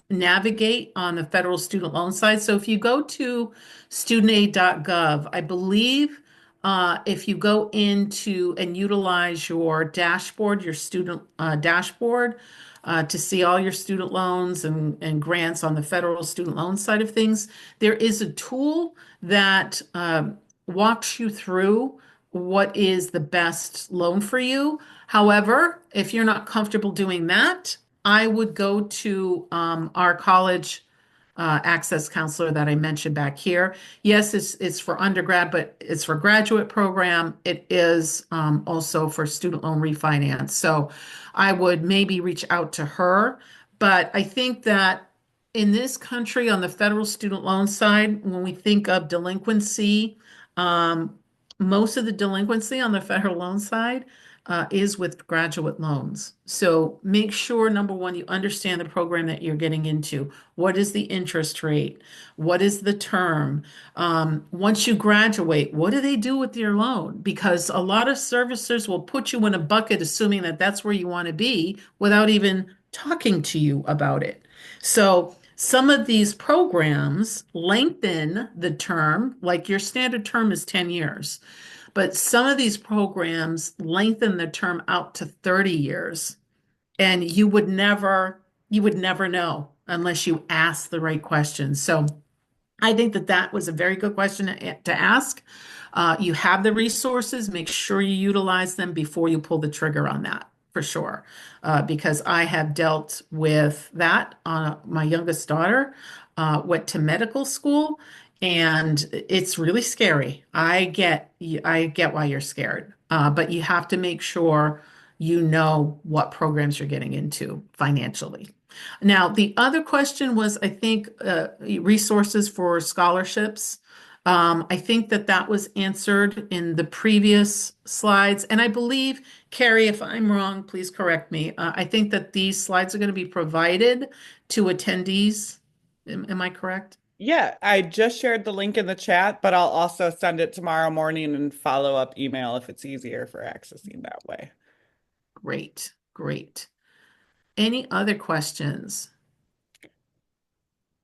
navigate on the federal student loan side. So if you go to studentaid.gov, I believe if you go into and utilize your dashboard, your student dashboard, to see all your student loans and grants on the federal student loan side of things, there is a tool that walks you through what is the best loan for you. However, if you're not comfortable doing that, I would go to our college access counselor that I mentioned back here. Yes, it's for undergrad, but it's for graduate program. It is also for student loan refinance. So I would maybe reach out to her. But I think that in this country, on the federal student loan side, when we think of delinquency, most of the delinquency on the federal loan side is with graduate loans. So make sure, number one, you understand the program that you're getting into. What is the interest rate? What is the term? Once you graduate, what do they do with your loan? Because a lot of servicers will put you in a bucket assuming that that's where you want to be without even talking to you about it. So some of these programs lengthen the term, like your standard term is 10 years. But some of these programs lengthen the term out to 30 years. And you would never know unless you ask the right questions. So I think that that was a very good question to ask. You have the resources, make sure you utilize them before you pull the trigger on that, for sure. Because I have dealt with that. My youngest daughter went to medical school, and it's really scary. I get why you're scared, but you have to make sure you know what programs you're getting into financially. Now, the other question was, I think, resources for scholarships. I think that that was answered in the previous slides. And I believe, Carrie, if I'm wrong, please correct me. I think that these slides are going to be provided to attendees. Am I correct? Yeah, I just shared the link in the chat, but I'll also send it tomorrow morning and follow up email if it's easier for accessing that way. Great, great. Any other questions?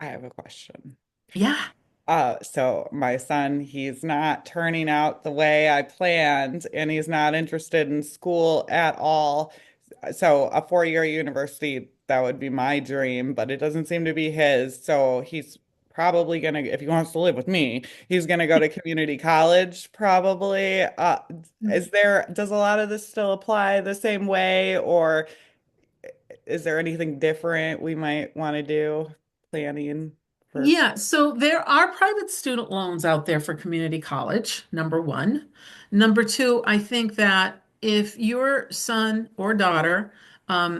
I have a question. Yeah. So my son, he's not turning out the way I planned, and he's not interested in school at all. So a four-year university, that would be my dream, but it doesn't seem to be his. So he's probably gonna, if he wants to live with me, he's gonna go to community college, probably. Does a lot of this still apply the same way, or is there anything different we might want to do planning for? Yeah, so there are private student loans out there for community college, number one. Number two, I think that if your son or daughter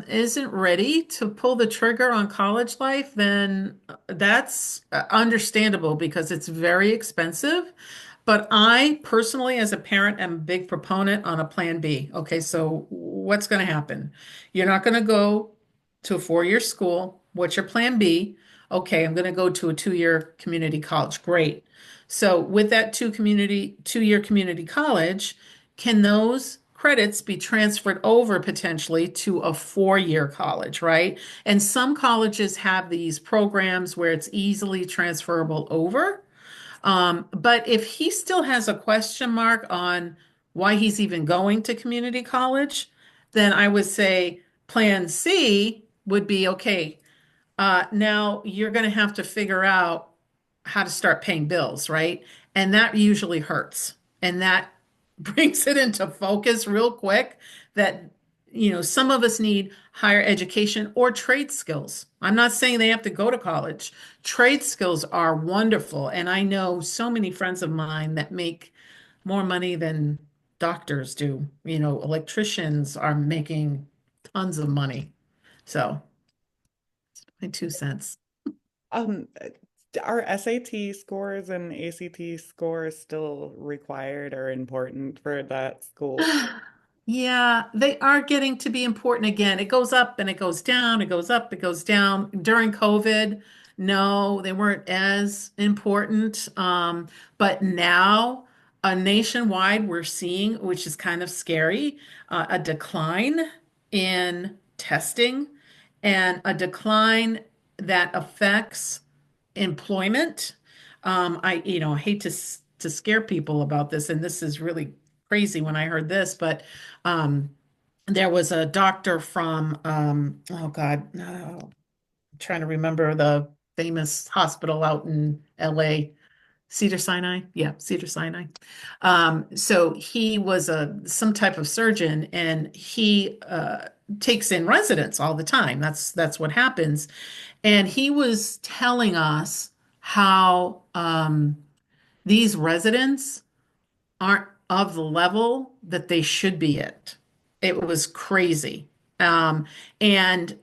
isn't ready to pull the trigger on college life, then that's understandable because it's very expensive. But I personally, as a parent, am a big proponent on a plan B. Okay, so what's going to happen? You're not going to go to a four-year school. What's your plan B? Okay, I'm going to go to a two-year community college. Great. So with that two-year community college, can those credits be transferred over potentially to a four-year college, right? And some colleges have these programs where it's easily transferable over. But if he still has a question mark on why he's even going to community college, then I would say plan C would be okay. Now you're going to have to figure out how to start paying bills, right? And that usually hurts. And that brings it into focus real quick that, some of us need higher education or trade skills. I'm not saying they have to go to college. Trade skills are wonderful. And I know so many friends of mine that make more money than doctors do. Electricians are making tons of money. So, my 2 cents. Um, are SAT scores and ACT scores still required or important for that school? Yeah, they are getting to be important again. It goes up and it goes down, it goes up, it goes down. During COVID, no, they weren't as important. But now, nationwide, we're seeing, which is kind of scary, a decline in testing and a decline that affects employment. I hate to scare people about this, and this is really crazy when I heard this, but um, there was a doctor from oh God, no, I'm trying to remember the famous hospital out in LA. Cedar-Sinai? Yeah, Cedar-Sinai. So he was some type of surgeon and he takes in residents all the time. That's what happens. And he was telling us how these residents aren't of the level that they should be at. It was crazy. And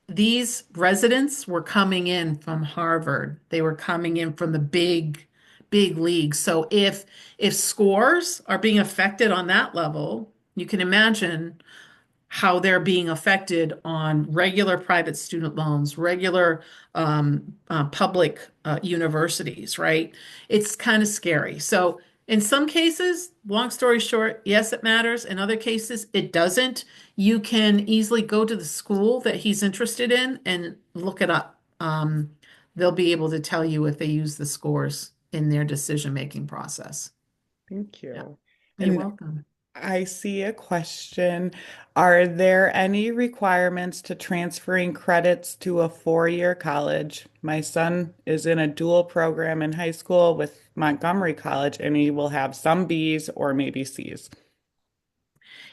these residents were coming in from Harvard. They were coming in from the big leagues. So if scores are being affected on that level, you can imagine how they're being affected on regular private student loans, regular public universities, right? It's kind of scary. So in some cases, long story short, yes, it matters. In other cases, it doesn't. You can easily go to the school that he's interested in and look it up. They'll be able to tell you if they use the scores in their decision-making process. Thank Yeah. you. You're And welcome. I see a question. Are there any requirements to transferring credits to a four-year college? My son is in a dual program in high school with Montgomery College, and he will have some B's or maybe C's.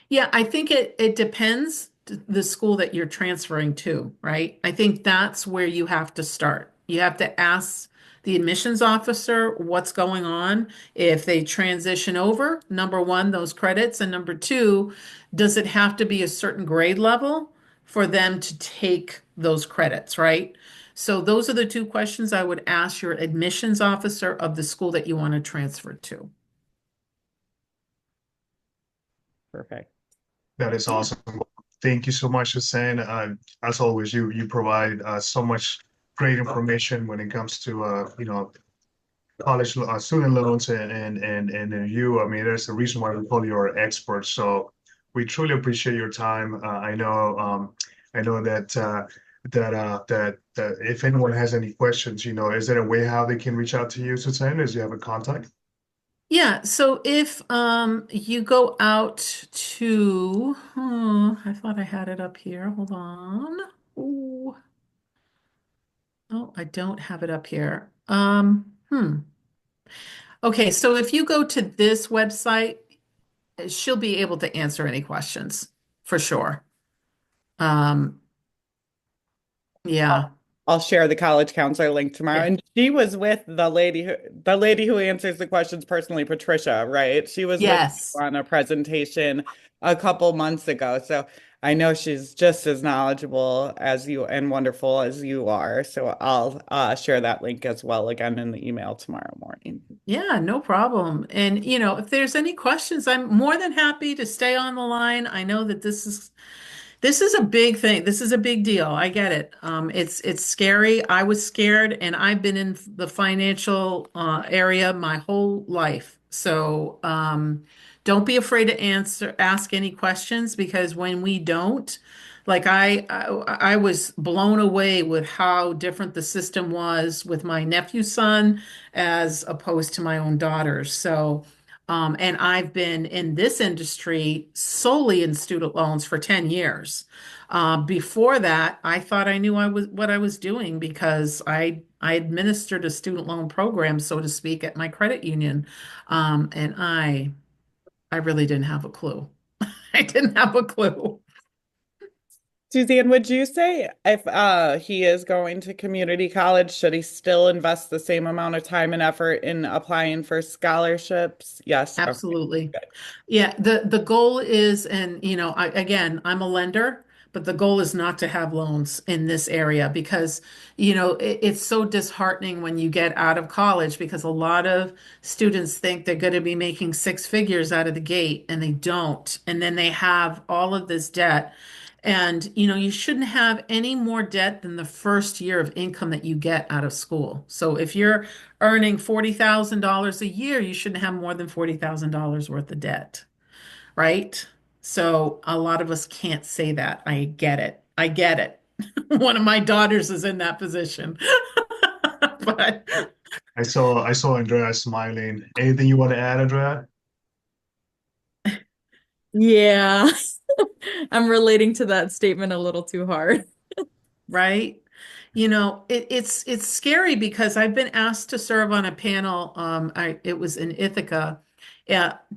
Yeah, I think it depends the school that you're transferring to, right? I think that's where you have to start. You have to ask the admissions officer what's going on if they transition over, number one, those credits, and number two, does it have to be a certain grade level for them to take those credits, right? So those are the two questions I would ask your admissions officer of the school that you want to transfer to. Perfect. That is awesome. Thank you so much, Hussein. As always, you provide so much great information when it comes to college student loans and you. I mean, there's a reason why we call you our expert. So we truly appreciate your time. I know that if anyone has any questions, is there a way how they can reach out to you, Hussein? Do you have a contact? Yeah, so if you go out to, I thought I had it up here. Hold on. Ooh. Oh, I don't have it up here. Okay, so if you go to this website, she'll be able to answer any questions for sure. Um, yeah. I'll share the college counselor link tomorrow. Yeah. And she was with the lady who answers the questions personally, Patricia, right? She was with Yes. you on a presentation a couple months ago. So I know she's just as knowledgeable as you and wonderful as you are. So I'll share that link as well again in the email tomorrow morning. Yeah, no problem. And if there's any questions, I'm more than happy to stay on the line. I know that this is a big thing. This is a big deal. I get it. It's scary. I was scared, and I've been in the financial area my whole life. So don't be afraid to ask any questions because when we don't, like I was blown away with how different the system was with my nephew's son as opposed to my own daughter's. So. And I've been in this industry solely in student loans for 10 years. Before that, I thought I knew what I was doing because I administered a student loan program, so to speak, at my credit union. And I really didn't have a clue. I didn't have a clue. Suzanne, would you say if he is going to community college, should he still invest the same amount of time and effort in applying for scholarships? Yes. Okay. Absolutely. Good. Yeah, the goal is, and again, I'm a lender, but the goal is not to have loans in this area because, it's so disheartening when you get out of college because a lot of students think they're going to be making six figures out of the gate and they don't. And then they have all of this debt. And, you shouldn't have any more debt than the first year of income that you get out of school. So if you're earning $40,000 a year, you shouldn't have more than $40,000 worth of debt, right? So a lot of us can't say that. I get it. I get it. One of my daughters is in that position. But I saw Andrea smiling. Anything you want to add, Andrea? Yeah. I'm relating to that statement a little too hard. right? It's scary because I've been asked to serve on a panel. It was in Ithaca,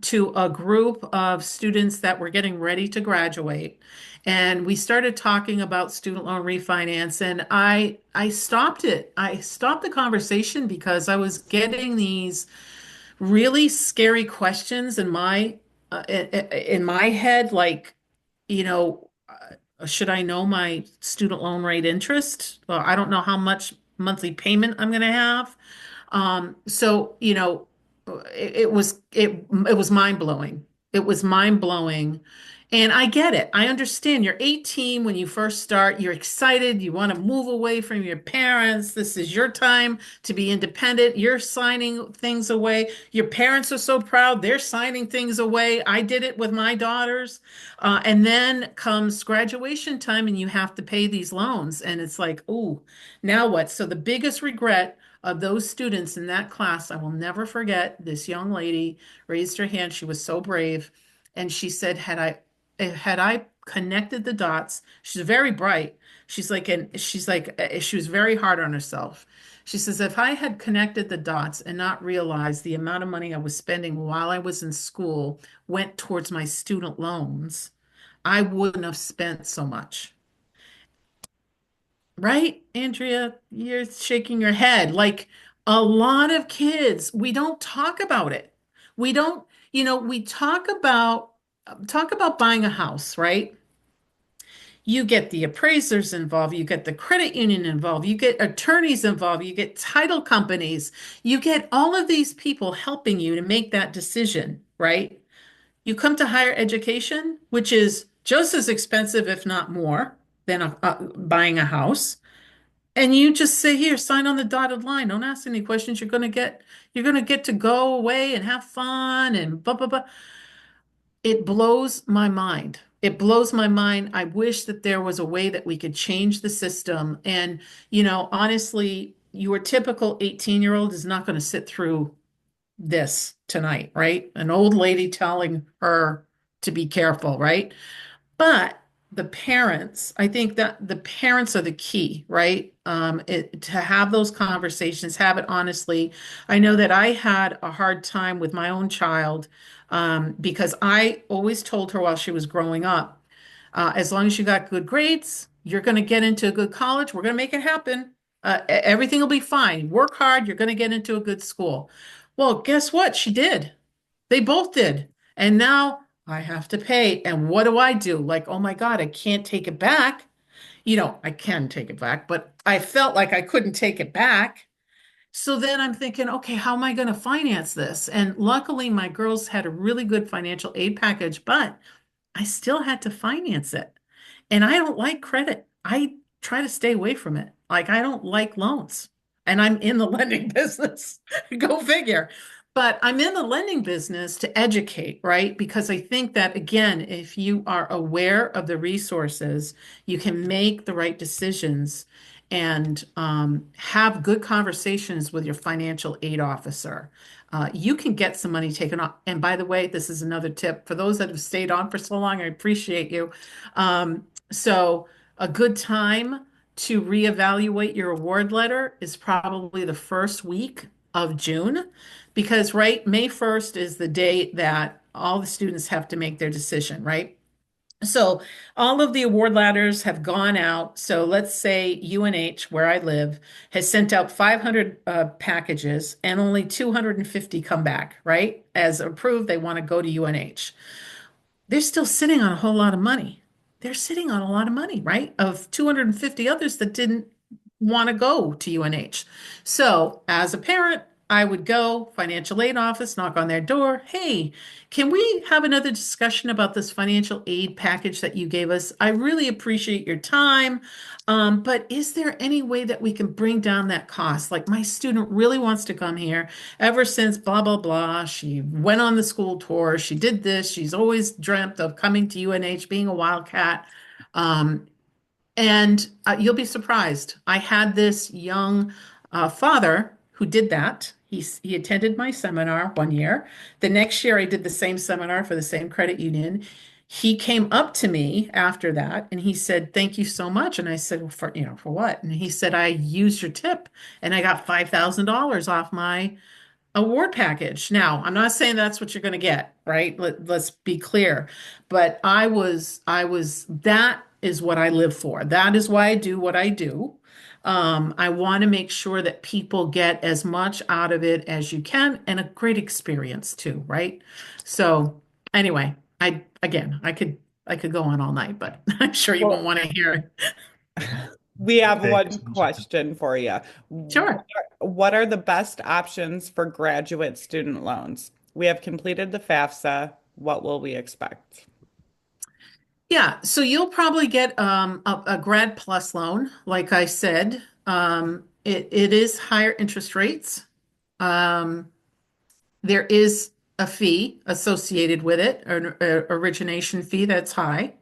to a group of students that were getting ready to graduate, and we started talking about student loan refinance. And I stopped it. I stopped the conversation because I was getting these really scary questions in my head, like you know, should I know my student loan rate interest? Well, I don't know how much monthly payment I'm going to have. So, it was mind blowing. It was mind blowing. And I get it. I understand. You're 18 when you first start. You're excited. You want to move away from your parents. This is your time to be independent. You're signing things away. Your parents are so proud. They're signing things away. I did it with my daughters. And then comes graduation time and you have to pay these loans. And it's like, oh, now what? So the biggest regret of those students in that class, I will never forget, this young lady raised her hand. She was so brave. And she said, had I connected the dots, she's very bright. She was very hard on herself. She says, if I had connected the dots and not realized the amount of money I was spending while I was in school went towards my student loans, I wouldn't have spent so much. Right, Andrea? You're shaking your head like, A lot of kids, we don't talk about it. We don't, we talk about buying a house, right? You get the appraisers involved, you get the credit union involved, you get attorneys involved, you get title companies, you get all of these people helping you to make that decision, right? You come to higher education, which is just as expensive, if not more, than buying a house. And you just say, here, sign on the dotted line. Don't ask any questions. You're gonna get to go away and have fun and blah blah blah. It blows my mind. It blows my mind. I wish that there was a way that we could change the system. And, honestly, your typical 18-year-old is not going to sit through this tonight, right? An old lady telling her to be careful, right? But the parents, I think that the parents are the key, right? To have those conversations, have it honestly. I know that I had a hard time with my own child because I always told her while she was growing up, as long as you got good grades, you're going to get into a good college. We're going to make it happen. Everything will be fine. Work hard. You're going to get into a good school. Well, guess what? She did. They both did. And now I have to pay. And what do I do? Like, oh my God, I can't take it back. I can take it back, but I felt like I couldn't take it back. So then I'm thinking, okay, how am I going to finance this? And luckily, my girls had a really good financial aid package, but I still had to finance it. And I don't like credit. I try to stay away from it. Like, I don't like loans. And I'm in the lending business. Go figure. But I'm in the lending business to educate, right? Because I think that, again, if you are aware of the resources, you can make the right decisions and have good conversations with your financial aid officer. You can get some money taken off. And by the way, this is another tip for those that have stayed on for so long. I appreciate you. So a good time to reevaluate your award letter is probably the first week of June, because right, May 1st is the date that all the students have to make their decision, right? So all of the award letters have gone out. So let's say UNH, where I live, has sent out 500 packages and only 250 come back, right? As approved, they want to go to UNH. They're still sitting on a whole lot of money. They're sitting on a lot of money, right? Of 250 others that didn't want to go to UNH. So as a parent, I would go financial aid office, knock on their door. Hey, can we have another discussion about this financial aid package that you gave us? I really appreciate your time. But is there any way that we can bring down that cost? Like, my student really wants to come here ever since blah, blah, blah. She went on the school tour. She did this. She's always dreamt of coming to UNH, being a Wildcat. And you'll be surprised. I had this young father who did that. He attended my seminar one year. The next year, I did the same seminar for the same credit union. He came up to me after that and he said, "Thank you so much." And I said, "Well, for what?" And he said, "I used your tip and I got $5,000 off my award package." Now, I'm not saying that's what you're going to get, right? Let's be clear. But that is what I live for. That is why I do what I do. I want to make sure that people get as much out of it as you can and a great experience too, right? So anyway, I could go on all night, but I'm sure you won't want to hear it. We have Thank one you so much. question for you. Sure. What are the best options for graduate student loans? We have completed the FAFSA. What will we expect? Yeah, so you'll probably get a Grad Plus loan, like I said. It is higher interest rates. Um, there is a fee associated with it, an origination fee that's high.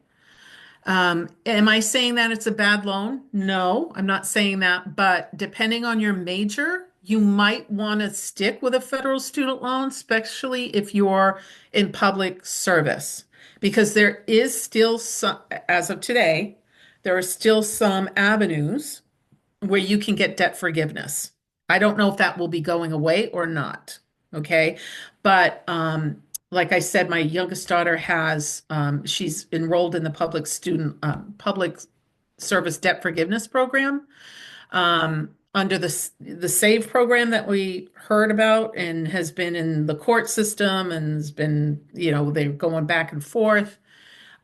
Am I saying that it's a bad loan? No, I'm not saying that. But depending on your major, you might want to stick with a federal student loan, especially if you're in public service, because there is still some, as of today, there are still some avenues where you can get debt forgiveness. I don't know if that will be going away or not. Okay. But like I said, my youngest daughter she's enrolled in the public service debt forgiveness program. under the SAVE program that we heard about and has been in the court system and has been, they're going back and forth.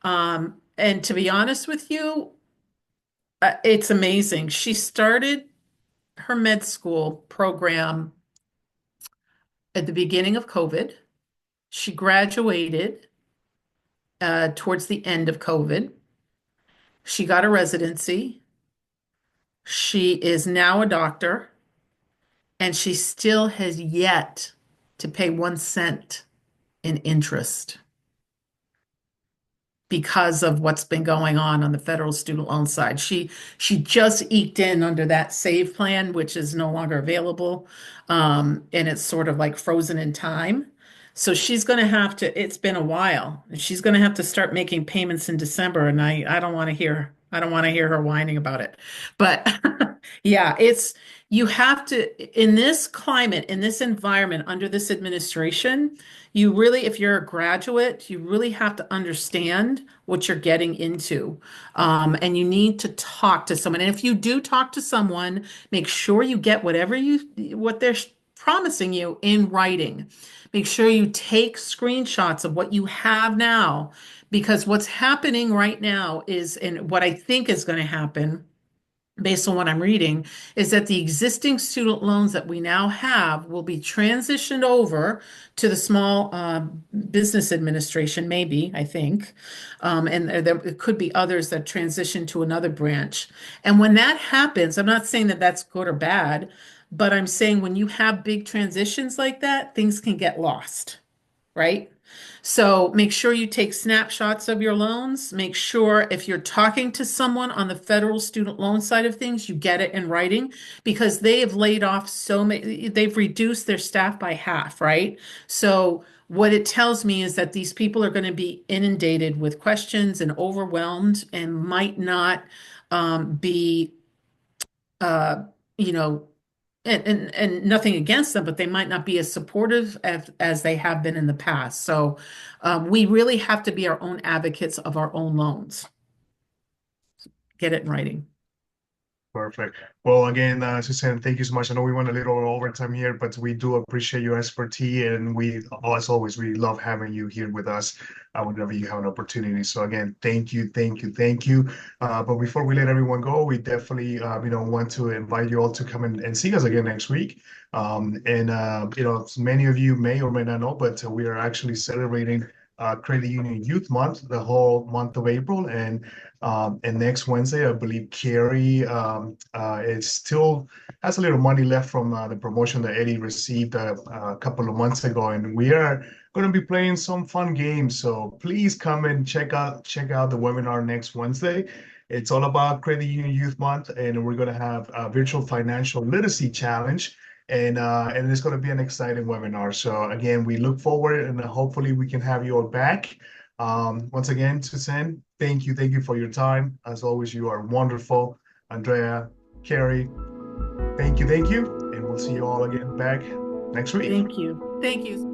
And to be honest with you, it's amazing. She started her med school program at the beginning of COVID. She graduated towards the end of COVID. She got a residency. She is now a doctor, and she still has yet to pay 1 cent in interest because of what's been going on the federal student loan side. She just eked in under that SAVE plan, which is no longer available, and it's sort of like frozen in time. So she's going to have to, it's been a while, and she's going to have to start making payments in December, and I don't want to hear her whining about it. But yeah, you have to, in this climate, in this environment, under this administration, you really, if you're a graduate, you really have to understand what you're getting into. And you need to talk to someone. And if you do talk to someone, make sure you get what they're promising you in writing. Make sure you take screenshots of what you have now, because what's happening right now is, and what I think is going to happen based on what I'm reading, is that the existing student loans that we now have will be transitioned over to the Small Business Administration, maybe, I think. And there could be others that transition to another branch. And when that happens, I'm not saying that that's good or bad, but I'm saying when you have big transitions like that, things can get lost, right? So make sure you take snapshots of your loans. Make sure if you're talking to someone on the federal student loan side of things, you get it in writing, because they have laid off so many, they've reduced their staff by half, right? So what it tells me is that these people are going to be inundated with questions and overwhelmed and might not be, you know, and nothing against them, but they might not be as supportive as they have been in the past. So we really have to be our own advocates of our own loans. Get it in writing. Perfect. Well, again, Suzanne, thank you so much. I know we went a little overtime here, but we do appreciate your expertise, and as always, we love having you here with us whenever you have an opportunity. So again, thank you. But before we let everyone go, we definitely, want to invite you all to come and see us again next week. Many of you may or may not know, but we are actually celebrating Credit Union Youth Month, the whole month of April, and next Wednesday, I believe Carrie it still has a little money left from the promotion that Eddie received a couple of months ago, and we are going to be playing some fun games. So please come and check out the webinar next Wednesday. It's all about Credit Union Youth Month, and we're going to have a virtual financial literacy challenge. And it's going to be an exciting webinar. So again, we look forward, and hopefully we can have you all back. Once again, Suzanne, thank you for your time. As always, you are wonderful. Andrea, Carrie, thank you. And we'll see you all again back next week. Thank you. Thank you.